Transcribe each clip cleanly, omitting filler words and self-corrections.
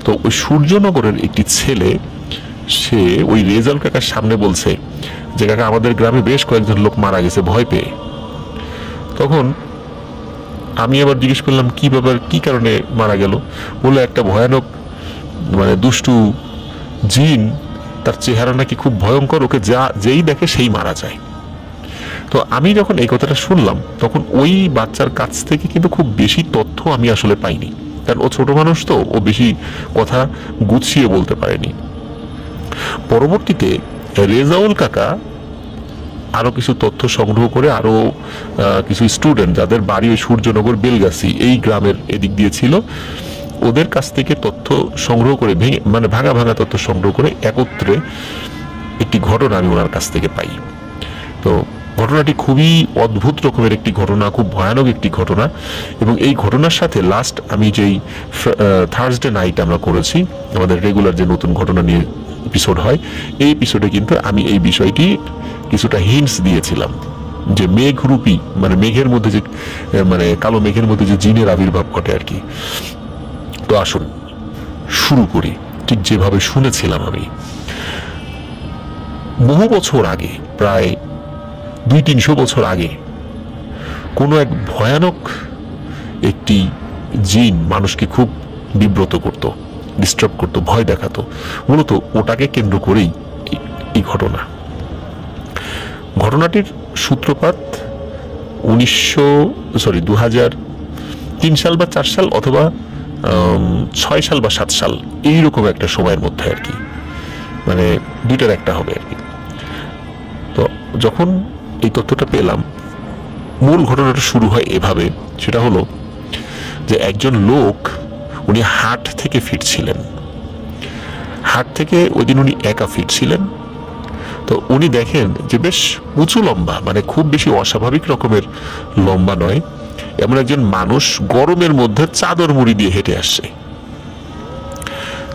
তো ওই সূর্যনগরের একটি ছেলে সে ওই রেজাউল কাকার সামনে বলছে যে কাকা আমাদের গ্রামে বেশ কয়েকজন লোক মারা গেছে ভয় পেয়ে। তখন আমি আবার জিজ্ঞেস করলাম কি ব্যাপার, কি কারণে মারা গেল? বললো একটা ভয়ানক মানে দুষ্টু জিন, তার চেহারা নাকি খুব ভয়ঙ্কর, ওকে যেই দেখে সেই মারা যায়। তো আমি যখন এই কথাটা শুনলাম তখন ওই বাচ্চার কাছ থেকে কিন্তু খুব বেশি তথ্য আমি আসলে পাইনি, কারণ ও ছোট মানুষ, তো ও বেশি কথা গুছিয়ে বলতে পারেনি। পরবর্তীতে রেজাউল কাকা আরো কিছু তথ্য সংগ্রহ করে আরো কিছু স্টুডেন্ট যাদের বাড়ি ওই সূর্যনগর বেলগাছি এই গ্রামের এদিক দিয়ে ছিল, ওদের কাছ থেকে তথ্য সংগ্রহ করে মানে ভাঙা ভাঙা তথ্য সংগ্রহ করে একত্রে একটি ঘটনা আমি ওনার কাছ থেকে পাই। তো ঘটনাটি খুবই অদ্ভুত রকমের একটি ঘটনা, খুব ভয়ানক একটি ঘটনা। এবং এই ঘটনার সাথে লাস্ট আমি যেই থার্সডে নাইট আমরা করেছি আমাদের রেগুলার যে নতুন ঘটনা নিয়ে এপিসোড হয়, এই এপিসোডে কিন্তু আমি এই বিষয়টি কিছুটা হিন্টস দিয়েছিলাম যে মেঘরূপী মানে মেঘের মধ্যে যে মানে কালো মেঘের মধ্যে যে জিনের আবির্ভাব ঘটে আর কি। তো আসুন শুরু করি ঠিক যেভাবে শুনেছিলাম আমি। বহু বছর আগে, প্রায় 200-300 বছর আগে, কোনো এক ভয়ানক একটি জিন মানুষকে খুব বিব্রত করত, ডিস্টার্ব করত, ভয় দেখাতো। মূলত ওটাকে কেন্দ্র করেই এই ঘটনাটির সূত্রপাত 2003 সাল বা 4 সাল অথবা 6 সাল বা 7 সাল এইরকম একটা সময়ের মধ্যে আর কি, মানে দুইটার একটা হবে আর কি। তো যখন এই তথ্যটা পেলাম, মূল ঘটনাটা শুরু হয় এভাবে। সেটা হলো যে একজন লোক উনি হাট থেকে ফিরছিলেন, হাট থেকে ওই দিন উনি একা ফিরছিলেন। তো উনি দেখেন যে বেশ উঁচু লম্বা, মানে খুব বেশি অস্বাভাবিক রকমের লম্বা নয়, এমন একজন মানুষ গরমের মধ্যে চাদর মুড়ি দিয়ে হেঁটে আসছে।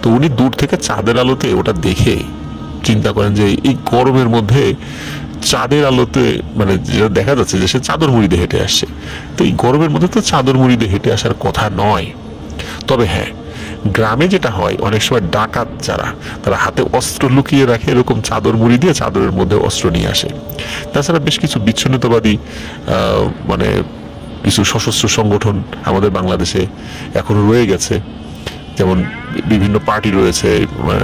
তো উনি দূর থেকে চাঁদের আলোতে ওটা দেখে চিন্তা করেন যে এই গরমের মধ্যে চাঁদের আলোতে মানে যেটা দেখা যাচ্ছে যে সে চাদর মুড়ি দিয়ে হেঁটে আসছে। তো এই গরমের মধ্যে তো চাদর মুড়ি দিয়ে হেঁটে আসার কথা নয়। তবে হ্যাঁ, গ্রামে যেটা হয় অনেক সময় ডাকাত যারা তারা হাতে অস্ত্র লুকিয়ে রাখে, এরকম চাদর মুড়ি দিয়ে চাদরের মধ্যে অস্ত্র নিয়ে আসে। তাছাড়া বেশ কিছু বিচ্ছিন্নতাবাদী মানে কিছু সশস্ত্র সংগঠন আমাদের বাংলাদেশে এখনো রয়ে গেছে, যেমন বিভিন্ন পার্টি রয়েছে,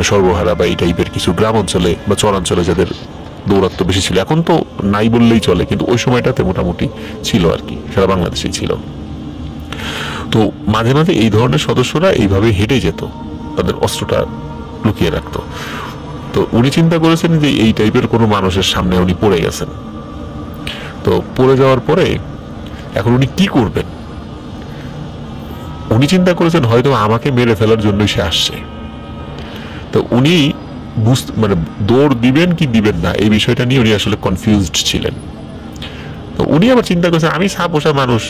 সর্বহারা বা এই টাইপের কিছু গ্রাম অঞ্চলে বা চরাঞ্চলে যাদের দৌরাত্ম্য বেশি ছিল। এখন তো নাই বললেই চলে, কিন্তু ওই সময়টাতে মোটামুটি ছিল আর কি, সারা বাংলাদেশেই ছিল। তো মাঝে মাঝে এই ধরনের সদস্যরা এইভাবে হেঁটে যেত, তাদের অস্ত্রটা লুকিয়ে রাখতো। তো উনি চিন্তা করেছেন যে এই টাইপের কোনো মানুষের সামনে উনি পড়ে গেছেন। তো পড়ে যাওয়ার পরে এখন উনি কি করবেন, উনি চিন্তা করেছেন হয়তো আমাকে মেরে ফেলার জন্যই সে আসছে। তো উনি মানে দৌড় দিবেন কি দিবেন না এই বিষয়টা নিয়ে উনি আসলে কনফিউজড ছিলেন। তো উনি আবার চিন্তা করেছেন আমি সাপোষা মানুষ,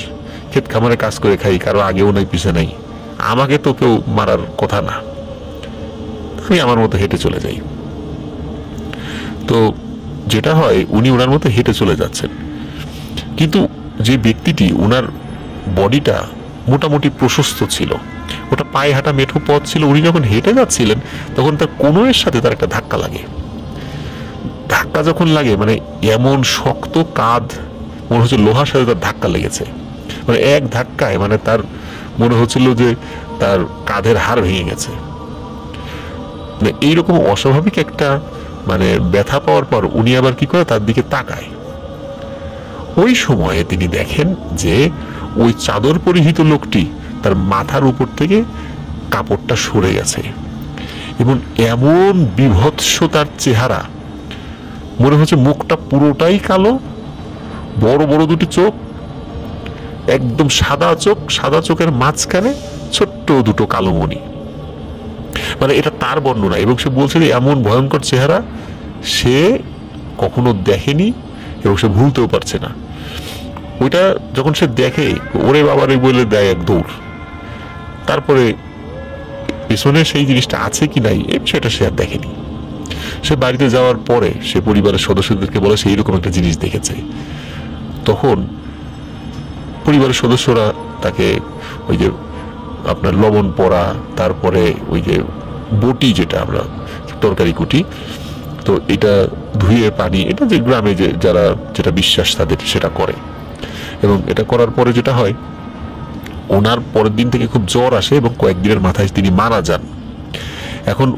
ক্ষেত খামারে কাজ করে খাই, কারো আগেও নাই পিছে নাই, আমাকে তো কেউ মারার কথা না, আমি আমার মতো হেঁটে চলে যাই। তো যেটা হয় উনি ওনার মতো হেঁটে চলে যাচ্ছেন, কিন্তু যে ব্যক্তিটি ওনার বডিটা মোটামুটি প্রশস্ত ছিল, ওটা পায়ে হাঁটা মেঠো পথ ছিল, উনি যখন হেঁটে যাচ্ছিলেন তখন তার কোনোর সাথে তার একটা ধাক্কা লাগে। ধাক্কা যখন লাগে মানে এমন শক্ত কাঁধ, মনে হচ্ছে লোহার সাথে তার ধাক্কা লেগেছে। মানে এক ধাক্কায় মানে তার মনে হচ্ছিল যে তার কাঁধের হাড় ভেঙে গেছে। মানে এইরকম অস্বাভাবিক একটা মানে ব্যথা পাওয়ার পর উনি আবার কি করে তার দিকে তাকায়। ওই সময়ে তিনি দেখেন যে ওই চাদর পরিহিত লোকটি তার মাথার উপর থেকে কাপড়টা সরে গেছে এবং এমন বিভৎস তার চেহারা, মনে হচ্ছে মুখটা পুরোটাই কালো, বড় বড় দুটি চোখ, একদম সাদা চোখ, সাদা চোখের মাঝখানে ছোট্ট দুটো কালো মণি। মানে এটা তার বর্ণনা, এবং সে বলছে যে এমন ভয়ঙ্কর চেহারা সে কখনো দেখেনি এবং সে ভুলতেও পারছে না। ওইটা যখন সে দেখে ওরে বাবারে বলে দেয় এক দৌড়। তারপরে পেছনে সেই জিনিসটা আছে কি নাই এই বিষয়টা সে আর দেখেনি। সে বাড়িতে যাওয়ার পরে সে পরিবারের সদস্যদেরকে বলে সে এইরকম একটা জিনিস দেখেছে। তখন পরিবারের সদস্যরা তাকে ওই যে আপনার লবণ পড়া, তারপরে ওই যে বটি যেটা আমরা তরকারি কুটি, তো এটা ধুয়ে পানি, এটা যে গ্রামে যে যারা যেটা বিশ্বাস তাদের সেটা করে। এবং এটা করার পরে যেটা হয়, ওনার পরের দিন থেকে খুব জ্বর আসে এবং কয়েকদিনের মাথায় তিনি মারা যান। এখন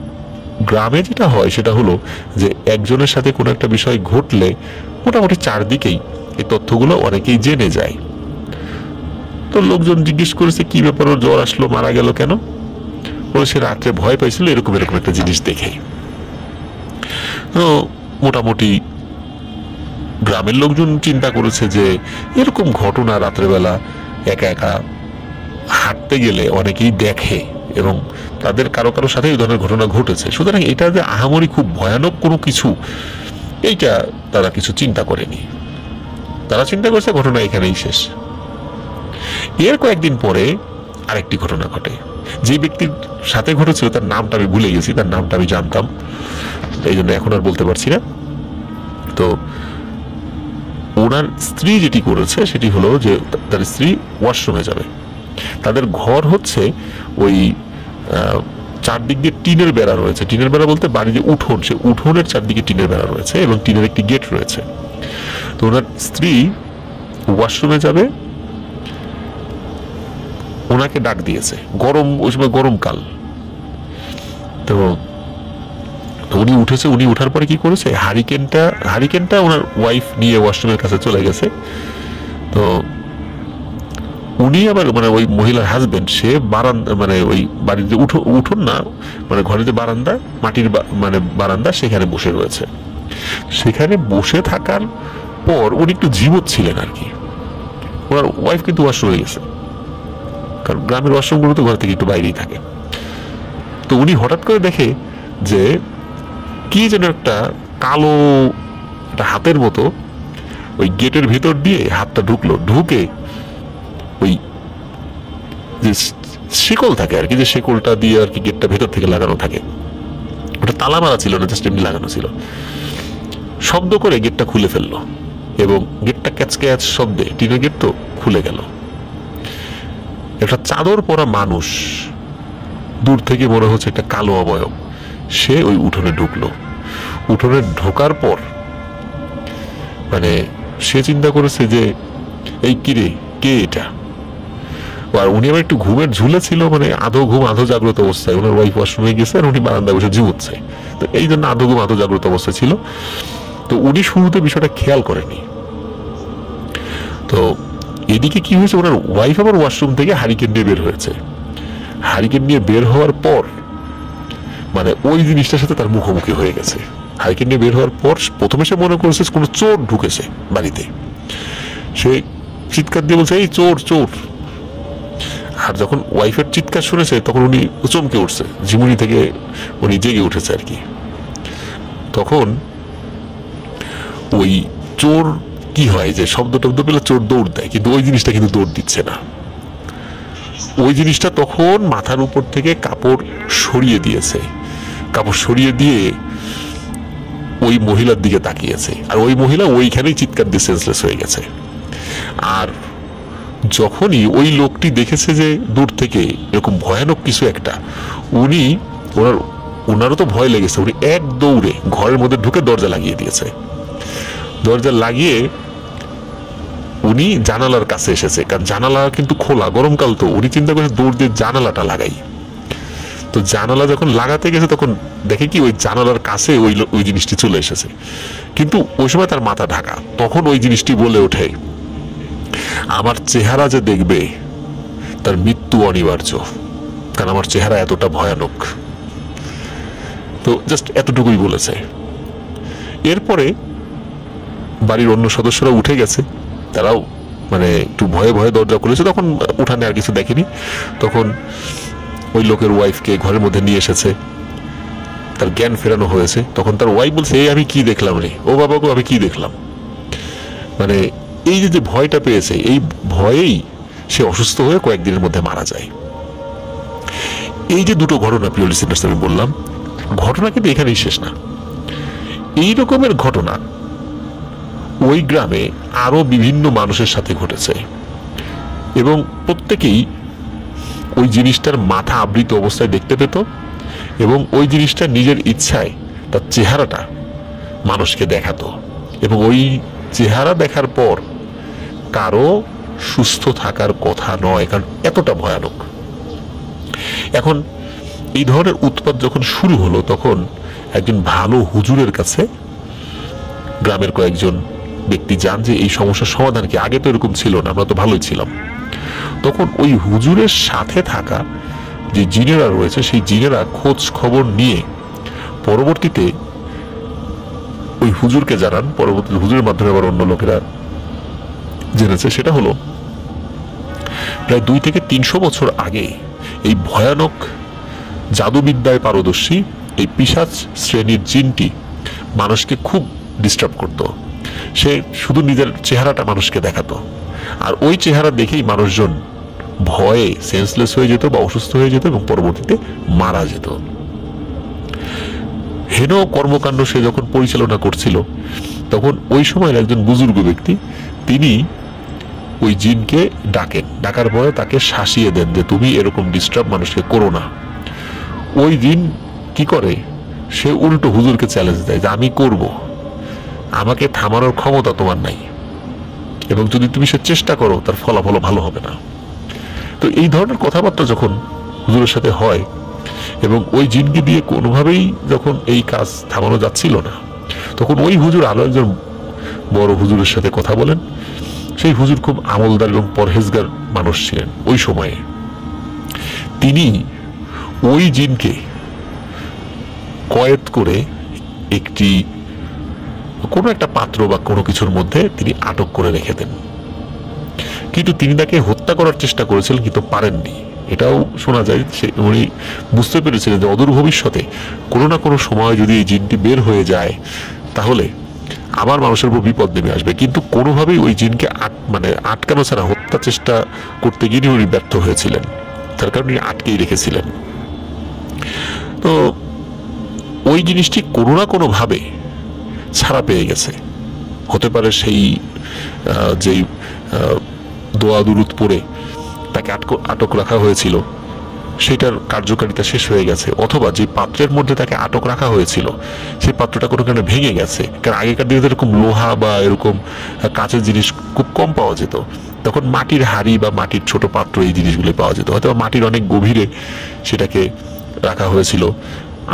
গ্রামে যেটা হয় সেটা হলো যে একজনের সাথে কোনো একটা বিষয় ঘটলে মোটামুটি চারদিকেই এই তথ্যগুলো অনেকেই জেনে যায়। তো লোকজন জিজ্ঞেস করেছে কি ব্যাপার, ওর জ্বর আসলো, মারা গেল কেন? বলে সে রাত্রে ভয় পাইছিল এরকম এরকম একটা জিনিস দেখে। তো মোটামুটি গ্রামের লোকজন চিন্তা করেছে যে এরকম ঘটনা রাত্রেবেলা একা একা হাঁটতে গেলে অনেকেই দেখে এবং তাদের কারো কারো সাথে এই ধরনের ঘটনা ঘটেছে, সুতরাং এটা যে আহামরি খুব ভয়ানক কোনো কিছু, এইটা তারা কিছু চিন্তা করেনি। তারা চিন্তা করছে ঘটনা এখানেই শেষ। এর কয়েকদিন পরে আরেকটি ঘটনা ঘটে। যে ব্যক্তির সাথে ঘটেছিল তার নামটা আমি ভুলে গেছি, তার নামটা আমি জানতাম, এই জন্য এখন আর বলতে পারছি না। তো ওনার স্ত্রী যেটি করেছে সেটি হলো যে তার স্ত্রী ওয়াশরুমে যাবে। তাদের ঘর হচ্ছে ওই চারদিক দিয়ে টিনের বেড়া রয়েছে। টিনের বেড়া বলতে বাড়ি যে উঠোন, সে উঠোনের চারদিকে টিনের বেড়া রয়েছে এবং টিনের একটি গেট রয়েছে। তো ওনার স্ত্রী ওয়াশরুমে যাবে, ওনাকে ডাক দিয়েছে। গরম, ওই সময় গরমকাল। তো উনি উঠেছে। উনি উঠার পরে কি করেছে, হারিকেনটা ওনার ওয়াইফ নিয়ে ওয়াশরুমের কাছে চলে গেছে। তো উনি আবার মানে ওই মহিলার হাজবেন্ড, সে বারান্দা মানে ওই বাড়ির যে উঠোন না, মানে ঘরের যে বারান্দা, মাটির মানে বারান্দা, সেখানে বসে রয়েছে। সেখানে বসে থাকার পর উনি একটু ঝিমোচ্ছিলেন আর কি। ওনার ওয়াইফ কিন্তু ওয়াশরুমে গেছে, কারণ গ্রামের ওয়াশরুমগুলো তো ঘর থেকে একটু বাইরেই থাকে। তো উনি হঠাৎ করে দেখে যে কি যেন একটা কালো একটা হাতের মতো ওই গেটের ভিতর দিয়ে হাতটা ঢুকলো, ঢুকে ওই যে শিকল থাকে আর কি, যে শিকলটা দিয়ে আর কি গেটটা ভেতর থেকে লাগানো থাকে, ওটা তালা মারা ছিল না, জাস্ট এমনি লাগানো ছিল। শব্দ করে গেটটা খুলে ফেললো এবং গেটটা ক্যাচ ক্যাচ শব্দে, টিনের গেট তো, খুলে গেল। একটা চাদর পরা মানুষ, দূর থেকে মনে হচ্ছে একটা কালো অবয়ব, সে ওই উঠোনে ঢুকলো। উঠোনে ঢোকার পর মানে সে চিন্তা করেছে যে এই কিরে, কে এটা? আর উনি আবার একটু ঘুমের ঝুলে ছিল, মানে আধো ঘুম আধো জাগ্রত অবস্থায়। ওনার ওয়াইফ ওয়াশরুমে গেছে আর উনি বারান্দায় বসে ঝিমুচ্ছে, তো এই জন্য আধো ঘুম আধো জাগ্রত অবস্থায় ছিল। তো উনি শুরুতে বিষয়টা খেয়াল করেনি। তো এদিকে কি হয়েছে, ওনার ওয়াইফ আবার ওয়াশরুম থেকে হারিকেন নিয়ে বের হয়েছে। হারিকেন নিয়ে বের হওয়ার পর মানে ওই জিনিসটার সাথে তার মুখোমুখি হয়ে গেছে। হারিকেন নিয়ে বের হওয়ার পর প্রথমে সে মনে করেছে কোনো চোর ঢুকেছে বাড়িতে। সে চিৎকার দিয়ে বলছে এই চোর চোর। আর যখন ওয়াইফের চিৎকার শুনেছে তখন উনি চমকে উঠছে, ঝিমুনি থেকে উনি জেগে উঠেছে আর কি। তখন ওই চোর কি হয় যে শব্দ টব্দ পেলে চোর দৌড় দেয়, কিন্তু ওই জিনিসটা কিন্তু দৌড় দিচ্ছে না। ওই জিনিসটা তখন মাথার উপর থেকে কাপড় সরিয়ে দিয়েছে, কাপড় সরিয়ে দিয়ে ওই মহিলার দিকে তাকিয়েছে। আর ওই মহিলা ওইখানেই চিৎকার দিয়ে সেন্সলেস হয়ে গেছে। আর যখনই ওই লোকটি দেখেছে যে দূর থেকে এরকম ভয়ানক কিছু একটা, ওনারও তো ভয় লেগেছে। উনি এক দৌড়ে ঘরের মধ্যে ঢুকে দরজা লাগিয়ে দিয়েছে। দরজা লাগিয়ে উনি জানালার কাছে এসেছে, কারণ জানালা কিন্তু খোলা, গরমকাল তো। উনি চিন্তা করে দৌড় দিয়ে জানালাটা লাগাই। তো জানালা যখন লাগাতে গেছে তখন দেখে কি ওই জানালার কাছে ওই জিনিসটি চলে এসেছে, কিন্তু ওই সময় তার মাথা ঢাকা। তখন ওই জিনিসটি বলে ওঠে, আমার চেহারা যে দেখবে তার মৃত্যু অনিবার্য, কারণ আমার চেহারা এতটা ভয়ানক। তো জাস্ট এতটুকুই বলেছে। এরপরে বাড়ির অন্য সদস্যরা উঠে গেছে, তারাও মানে একটু ভয়ে ভয়ে দরজা খুলেছে। তখন উঠানে আর কিছু দেখেনি। তখন ওই লোকের ওয়াইফকে ঘরের মধ্যে নিয়ে এসেছে, তার জ্ঞান ফেরানো হয়েছে। তখন তার ওয়াইফ বলছে এই আমি কি দেখলাম রে, ও বাবা গো আমি কি দেখলাম। মানে এই যে ভয়টা পেয়েছে, এই ভয়েই সে অসুস্থ হয়ে কয়েকদিনের মধ্যে মারা যায়। এই যে দুটো ঘটনা প্রিয় লিসেনার্স আমি বললাম, ঘটনা কিন্তু এখানেই শেষ না। এই রকমের ঘটনা ওই গ্রামে আরো বিভিন্ন মানুষের সাথে ঘটেছে এবং প্রত্যেকেই ওই জিনিসটার মাথা আবৃত অবস্থায় দেখতে পেত এবং ওই জিনিসটা নিজের ইচ্ছায় তার চেহারাটা মানুষকে দেখাতো, এবং ওই চেহারা দেখার পর কারো সুস্থ থাকার কথা নয়, কারণ এতটা ভয়ানক। এখন এই ধরনের উৎপাত যখন শুরু হলো, তখন একজন ভালো হুজুরের কাছে গ্রামের কয়েকজন ব্যক্তি যান যে এই সমস্যার সমাধান কি। আগে তো এরকম ছিল না, আমরা তো ভালোই ছিলাম। তখন ওই হুজুরের সাথে থাকা যে জিনেরা রয়েছে, সেই জিনেরা খোঁজ খবর নিয়ে পরবর্তীতে ওই হুজুরকে জানান। পরবর্তীতে হুজুরের মাধ্যমে আবার অন্য লোকেরা জেনেছে। সেটা হলো প্রায় 2 থেকে 300 বছর আগে এই ভয়ানক জাদুবিদ্যায় পারদর্শী এই পিশাচ শ্রেণীর জিনটি মানুষকে খুব ডিস্টার্ব করত। সে শুধু নিজের চেহারাটা মানুষকে দেখাতো, আর ওই চেহারা দেখেই মানুষজন ভয়ে সেন্সলেস হয়ে যেত বা অসুস্থ হয়ে যেত এবং পরবর্তীতে মারা যেত। হেন কর্মকাণ্ড সে যখন পরিচালনা করছিল, তখন ওই সময়ের একজন বুজুর্গ ব্যক্তি তিনি ওই জিনকে ডাকেন। ডাকার পরে তাকে শাসিয়ে দেন যে তুমি এরকম ডিস্টার্ব মানুষকে করো না। ওই জিন কি করে, সে উল্টো হুজুরকে চ্যালেঞ্জ দেয় যে আমি করব, আমাকে থামানোর ক্ষমতা তোমার নাই, এবং যদি তুমি সে চেষ্টা করো তার ফলাফল ভালো হবে না। তো এই ধরনের কথাবার্তা যখন হুজুরের সাথে হয়, এবং ওই জিনকে দিয়ে কোনোভাবেই যখন এই কাজ থামানো যাচ্ছিল না, তখন ওই হুজুর আরো একজন বড় হুজুরের সাথে কথা বলেন। সেই হুজুর খুব আমলদার এবং পরহেজগার মানুষ ছিলেন ওই সময়ে। তিনি ওই জিনকে কয়েদ করে একটি কোনো একটা পাত্র বা কোনো কিছুর মধ্যে তিনি আটক করে রেখে দেন। কিন্তু তিনি তাকে হত্যা করার চেষ্টা করেছিলেন, কিন্তু পারেননি। এটাও শোনা যায় উনি বুঝতে পেরেছিলেন যে অদূর ভবিষ্যতে কোনো না কোনো সময় যদি এই জিনটি বের হয়ে যায়, তাহলে আবার মানুষের উপর বিপদ নেমে আসবে। কিন্তু কোনোভাবেই ওই জিনকে আটকানো ছাড়া হত্যা চেষ্টা করতে গিয়ে উনি ব্যর্থ হয়েছিলেন, তার কারণে আটকেই রেখেছিলেন। তো ওই জিনিসটি কোনো না কোনো ভাবে ছাড়া পেয়ে গেছে। হতে পারে সেই যেই দোয়া দুরুদ পড়ে তাকে আটক রাখা হয়েছিল সেটার কার্যকারিতা শেষ হয়ে গেছে, অথবা যে পাত্রের মধ্যে তাকে আটক রাখা হয়েছিল সেই পাত্রটা কোনো কারণে ভেঙে গেছে। কারণ আগেকার দিনে এরকম লোহা বা এরকম কাঁচের জিনিস খুব কম পাওয়া যেত, তখন মাটির হাড়ি বা মাটির ছোট পাত্র এই জিনিসগুলো পাওয়া যেত, হয়তো মাটির অনেক গভীরে সেটাকে রাখা হয়েছিল।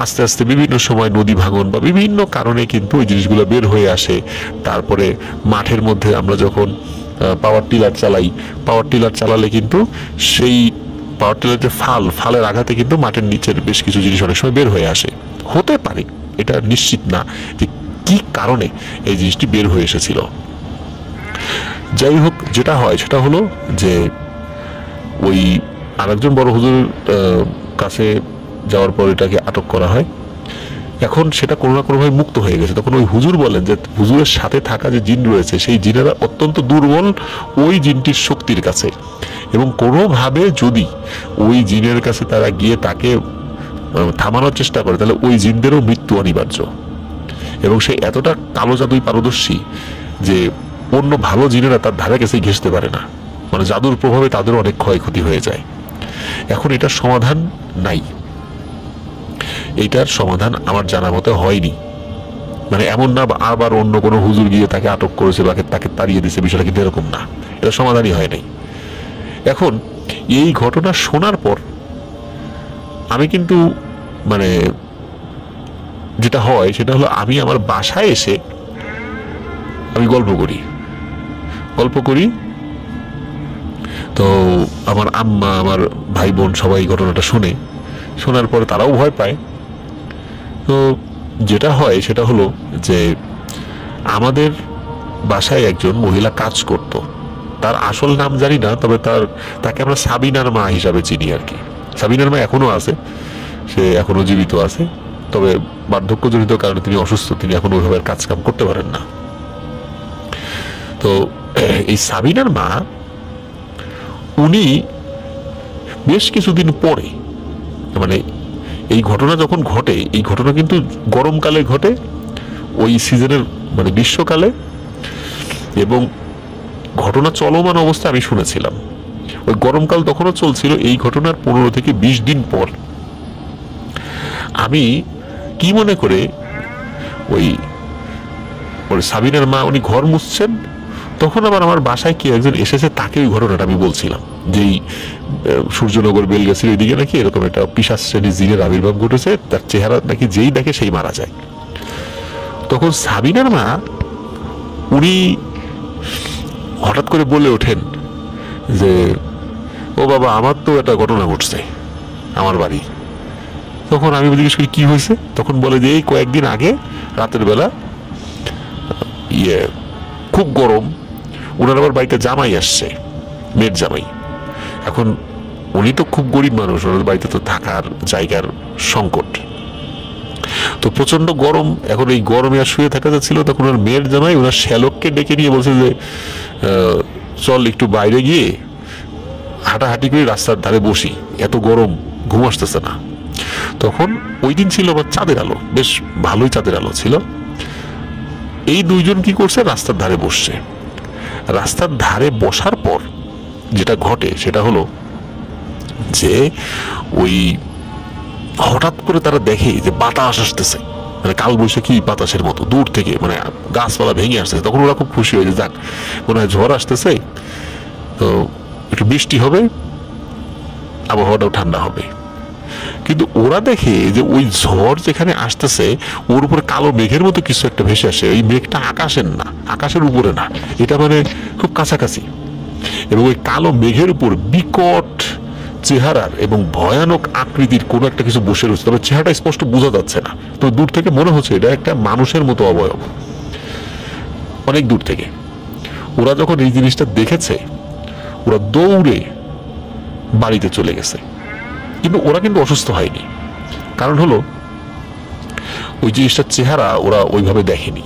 আস্তে আস্তে বিভিন্ন সময় নদী ভাঙন বা বিভিন্ন কারণে কিন্তু ওই জিনিসগুলো বের হয়ে আসে। তারপরে মাঠের মধ্যে আমরা যখন পাওয়ার টিলার চালাই, পাওয়ার টিলার চালালে কিন্তু সেই পাওয়ার টিলার যে ফালের আঘাতে কিন্তু মাটির নিচের বেশ কিছু জিনিস অনেক সময় বের হয়ে আসে। হতে পারে, এটা নিশ্চিত না যে কি কারণে এই জিনিসটি বের হয়ে এসেছিল। যাই হোক, যেটা হয় সেটা হলো যে ওই আরেকজন বড় হুজুর কাছে যাওয়ার পর এটাকে আটক করা হয়। এখন সেটা কোনো না কোনোভাবে মুক্ত হয়ে গেছে। তখন ওই হুজুর বলেন যে হুজুরের সাথে থাকা যে জিন রয়েছে, সেই জিনেরা অত্যন্ত দুর্বল ওই জিনটির শক্তির কাছে, এবং কোনোভাবে যদি ওই জিনের কাছে তারা গিয়ে তাকে থামানোর চেষ্টা করে, তাহলে ওই জিনদেরও মৃত্যু অনিবার্য। এবং সে এতটা কালো জাদুই পারদর্শী যে অন্য ভালো জিনেরা তার ধারে কাছে ঘেঁষতে পারে না, মানে জাদুর প্রভাবে তাদেরও অনেক ক্ষয়ক্ষতি হয়ে যায়। এখন এটার সমাধান নাই, এইটার সমাধান আমার জানা মতে হয়নি। মানে এমন না আবার অন্য কোনো হুজুর গিয়ে তাকে আটক করেছে বা তাকে তাড়িয়ে দিয়েছে, বিষয়টা কিন্তু এরকম না, এটা সমাধানই হয় নাই। এখন এই ঘটনা শোনার পর আমি কিন্তু মানে যেটা হয় সেটা হলো, আমি আমার বাসায় এসে আমি গল্প করি। তো আমার আম্মা, আমার ভাই বোন সবাই ঘটনাটা শোনার পরে তারাও ভয় পায়। তো যেটা হয় সেটা হলো যে আমাদের বাসায় একজন মহিলা কাজ করত, তার আসল নাম জানি না, তবে তাকে আমরা সাবিনার মা হিসাবে চিনি আর কি। সাবিনার মা এখনো আছে, সে এখনো জীবিত আছে, তবে বার্ধক্যজনিত কারণে তিনি অসুস্থ, তিনি এখন ওইভাবে কাজ কাম করতে পারেন না। তো এই সাবিনার মা, উনি বেশ কিছুদিন পরে, মানে এই ঘটনা যখন ঘটে, এই ঘটনা কিন্তু গরমকালে ঘটে, ওই সিজনের মানে গ্রীষ্মকালে, এবং ঘটনা চলমান অবস্থায় আমি শুনেছিলাম। ওই গরমকাল তখনও চলছিল। এই ঘটনার 15 থেকে 20 দিন পর আমি কি মনে করে ওই সাবিনার মা উনি ঘর মুছছেন, তখন আবার আমার বাসায় কে একজন এসেছে, তাকে ওই ঘটনাটা আমি বলছিলাম, যেই সূর্যনগর বেলগাছির ওইদিকে নাকি এরকম একটা পিশাচ শ্রেণীর জিনের আবির্ভাব ঘটেছে, তার চেহারা নাকি যেই দেখে সেই মারা যায়। তখন সাবিনার মা উনি হঠাৎ করে বলে ওঠেন যে, ও বাবা, আমার তো একটা ঘটনা ঘটছে আমার বাড়ি। তখন আমি জিজ্ঞেস করি কি হয়েছে? তখন বলে যে এই কয়েকদিন আগে রাতের বেলা খুব গরম, ওনার আবার বাড়িতে জামাই আসছে, মেয়ের জামাই। এখন উনি তো খুব গরিব মানুষ, ওনার বাড়িতে তো থাকার জায়গার সংকট, তো প্রচন্ড গরম। এখন এই গরমে আর শুয়ে থাকা যাচ্ছিল। তখন ওনার মেয়ের জামাই ওনার শ্যালককে ডেকে নিয়ে বলছে যে চল একটু বাইরে গিয়ে হাঁটাহাঁটি করে রাস্তার ধারে বসি, এত গরম, ঘুম আসতেছে না। তখন ওই দিন ছিল আবার চাঁদের আলো, বেশ ভালোই চাঁদের আলো ছিল। এই দুইজন কি করছে, রাস্তার ধারে বসছে। রাস্তার ধারে বসার পর যেটা ঘটে সেটা হলো যে ওই হঠাৎ করে তারা দেখে যে বাতাস আসতেছে, মানে কালবৈশাখী বাতাসের মতো দূর থেকে, মানে গাছপালা ভেঙে আসতেছে। তখন ওরা খুব খুশি হয়ে যে যাক, মনে হয় ঝড় আসতেছে, তো একটু বৃষ্টি হবে, আবহাওয়াটাও ঠান্ডা হবে। কিন্তু ওরা দেখে যে ওই ঝড় যেখানে আসতেছে ওর উপরে কালো মেঘের মতো কিছু একটা ভেসে আসে। ওই মেঘটা আকাশের না, আকাশের উপরে না, এটা মানে খুব কাছাকাছি। এবং ওই কালো মেঘের উপর বিকট চেহারার এবং ভয়ানক আকৃতির কোনো একটা কিছু বসে রয়েছে, তবে চেহারাটা স্পষ্ট বোঝা যাচ্ছে না। তো দূর থেকে মনে হচ্ছে এটা একটা মানুষের মতো অবয়ব, অনেক দূর থেকে। ওরা যখন এই জিনিসটা দেখেছে, ওরা দৌড়ে বাড়িতে চলে গেছে। কিন্তু ওরা কিন্তু অসুস্থ হয়নি, কারণ হলো ওই জিনিসটার চেহারা ওরা ওইভাবে দেখেনি,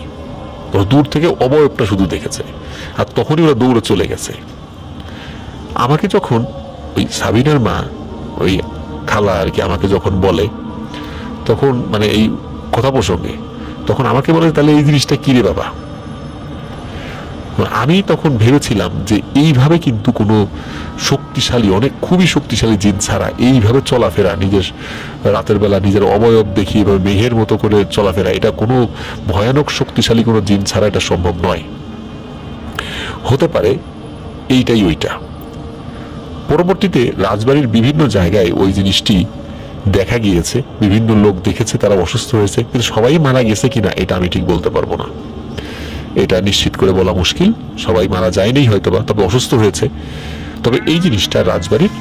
ওরা দূর থেকে অবয়বটা শুধু দেখেছে। আর তখনই ওরা দৌড়ে চলে গেছে। আমাকে যখন ওই সাবিনার মা, ওই খালা আর কি, আমাকে যখন বলে, তখন মানে এই কথা প্রসঙ্গে, তখন আমাকে বলে তাহলে এই জিনিসটা কি রে বাবা। আমি তখন ভেবেছিলাম যে এইভাবে কিন্তু কোনো শক্তিশালী, অনেক খুবই শক্তিশালী জিন ছাড়া এইভাবে চলাফেরা, নিজের রাতের বেলা নিজের অবয়ব দেখিয়ে এভাবে মেঘের মতো করে চলাফেরা, এটা কোনো ভয়ানক শক্তিশালী কোনো জিন ছাড়া এটা সম্ভব নয়। হতে পারে এইটাই ওইটা। পরবর্তীতে রাজবাড়ির বিভিন্ন জায়গায় ওই জিনিসটি দেখা গিয়েছে, বিভিন্ন লোক দেখেছে, তারা অসুস্থ হয়েছে, কিন্তু সবাই মারা গেছে কিনা এটা আমি ঠিক বলতে পারবো না, এটা নিশ্চিত করে বলা মুশকিল। সবাই মারা যায়নি হয়তোবা, তবে অসুস্থ হয়েছে। তবে এই জিনিসটা রাজবাড়ির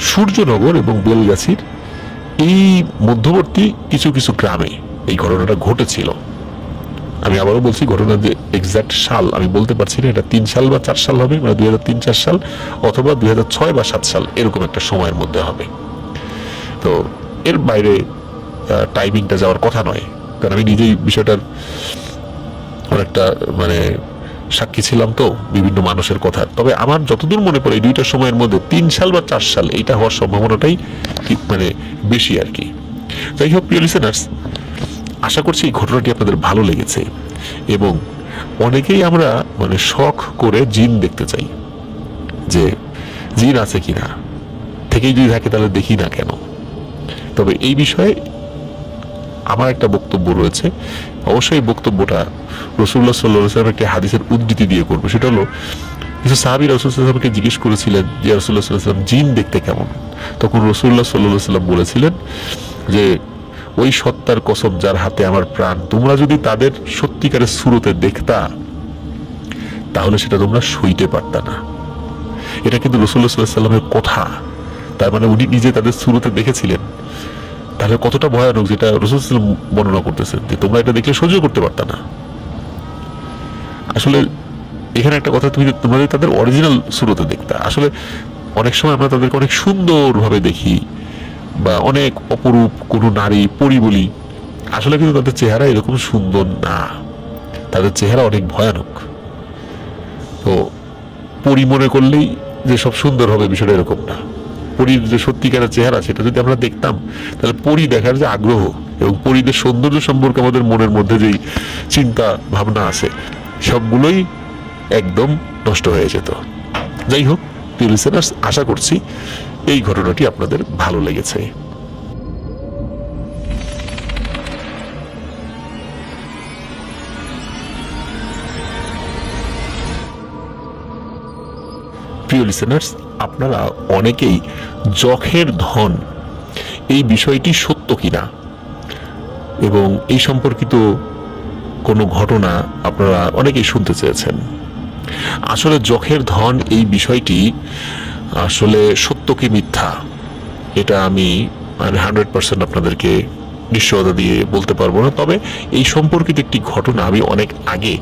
সূর্যনগর এবং বেলগাছির এই মধ্যবর্তী কিছু কিছু গ্রামে এই ঘটনাটা ঘটেছিল। আমি আবারও বলছি, ঘটনার যে এক্সাক্ট সাল আমি বলতে পারছি না, এটা 3 সাল বা 4 সাল হবে, মানে 2003-4 সাল অথবা 2006 বা 7 সাল এরকম একটা সময়ের মধ্যে হবে। তো এর বাইরে টাইমিংটা যাওয়ার কথা নয়, কারণ আমি নিজেই বিষয়টার অনেকটা মানে সাক্ষী ছিলাম তো বিভিন্ন মানুষের কথা। তবে আমার যতদূর মনে পড়ে এই দুইটা সময়ের মধ্যে 3 সাল বা 4 সাল এইটা হওয়ার সম্ভাবনাটাই মানে বেশি আর কি। যাই হোক, প্রিয় লিসেনার্স, আশা করছি এই ঘটনাটি আপনাদের ভালো লেগেছে। এবং অনেকেই আমরা মানে শখ করে জিন দেখতে চাই, যে জিন আছে কিনা, থেকেই যদি থাকে তাহলে দেখি না কেন। তবে এই বিষয়ে আমার একটা বক্তব্য রয়েছে। অবশ্যই বক্তব্যটা রাসূলুল্লাহ সাল্লাল্লাহু আলাইহি ওয়াসাল্লামের একটি হাদিসের উদ্ধৃতি দিয়ে করবো। সেটা হলো, কিছু সাহাবী রাসূল সাল্লাল্লাহু আলাইহি ওয়াসাল্লামকে জিজ্ঞেস করেছিলেন যে রাসূলুল্লাহ সাল্লাল্লাহু আলাইহি ওয়াসাল্লাম জিন দেখতে কেমন। তখন রাসূলুল্লাহ সাল্লাল্লাহু আলাইহি ওয়াসাল্লাম বলেছিলেন যে ওই সত্তার কসম যার হাতে আমার প্রাণ, তোমরা যদি তাদের সত্যিকারের সুরতে দেখতা তাহলে সেটা তোমরা সইতে পারতা না। এটা কিন্তু রাসূলুল্লাহ সাল্লাল্লাহু আলাইহি ওয়াসাল্লামের কথা, তার মানে উনি নিজে তাদের সুরতে দেখেছিলেন। তাহলে কতটা ভয়ানক যেটা রাসূল সাল্লাল্লাহু আলাইহি ওয়াসাল্লাম বর্ণনা করতেছেন, যে তোমরা এটা দেখলে সহ্য করতে পারতা না। আসলে এখানে একটা কথা, তোমরা তাদের অরিজিনাল সুরতে দেখতা। আসলে অনেক সময় আমরা তাদেরকে অনেক সুন্দরভাবে দেখি বা অনেক অপরূপ কোনো নারী পরী বলি, আসলে কিন্তু তাদের চেহারা এরকম সুন্দর না, তাদের চেহারা অনেক ভয়ানক। তো পরী মনে করলেই যে সব সুন্দর হবে বিষয়টা এরকম না। পরীর যে সত্যিকারের চেহারা সেটা যদি আমরা দেখতাম, তাহলে পরী দেখার যে আগ্রহ এবং পরীদের সৌন্দর্য সম্পর্কে আমাদের মনের মধ্যে যেই চিন্তা ভাবনা আছে সবগুলোই একদম নষ্ট হয়ে যেত। যাই হোক, প্রিয় লিসেনার্স, আশা করছি এই ঘটনাটি আপনাদের ভালো লেগেছে। প্রিয় লিসেনার্স, আপনারা অনেকেই যখের ধন এই বিষয়টি সত্য কিনা এবং এই সম্পর্কিত কোনো ঘটনা আপনারা অনেকেই শুনতে চেয়েছেন। আসলে যখের ধন এই বিষয়টি আসলে সত্য কি মিথ্যা এটা আমি 100% আপনাদেরকে নিশ্চয়তা দিয়ে বলতে পারবো না। তবে এই সম্পর্কিত একটি ঘটনা আমি অনেক আগে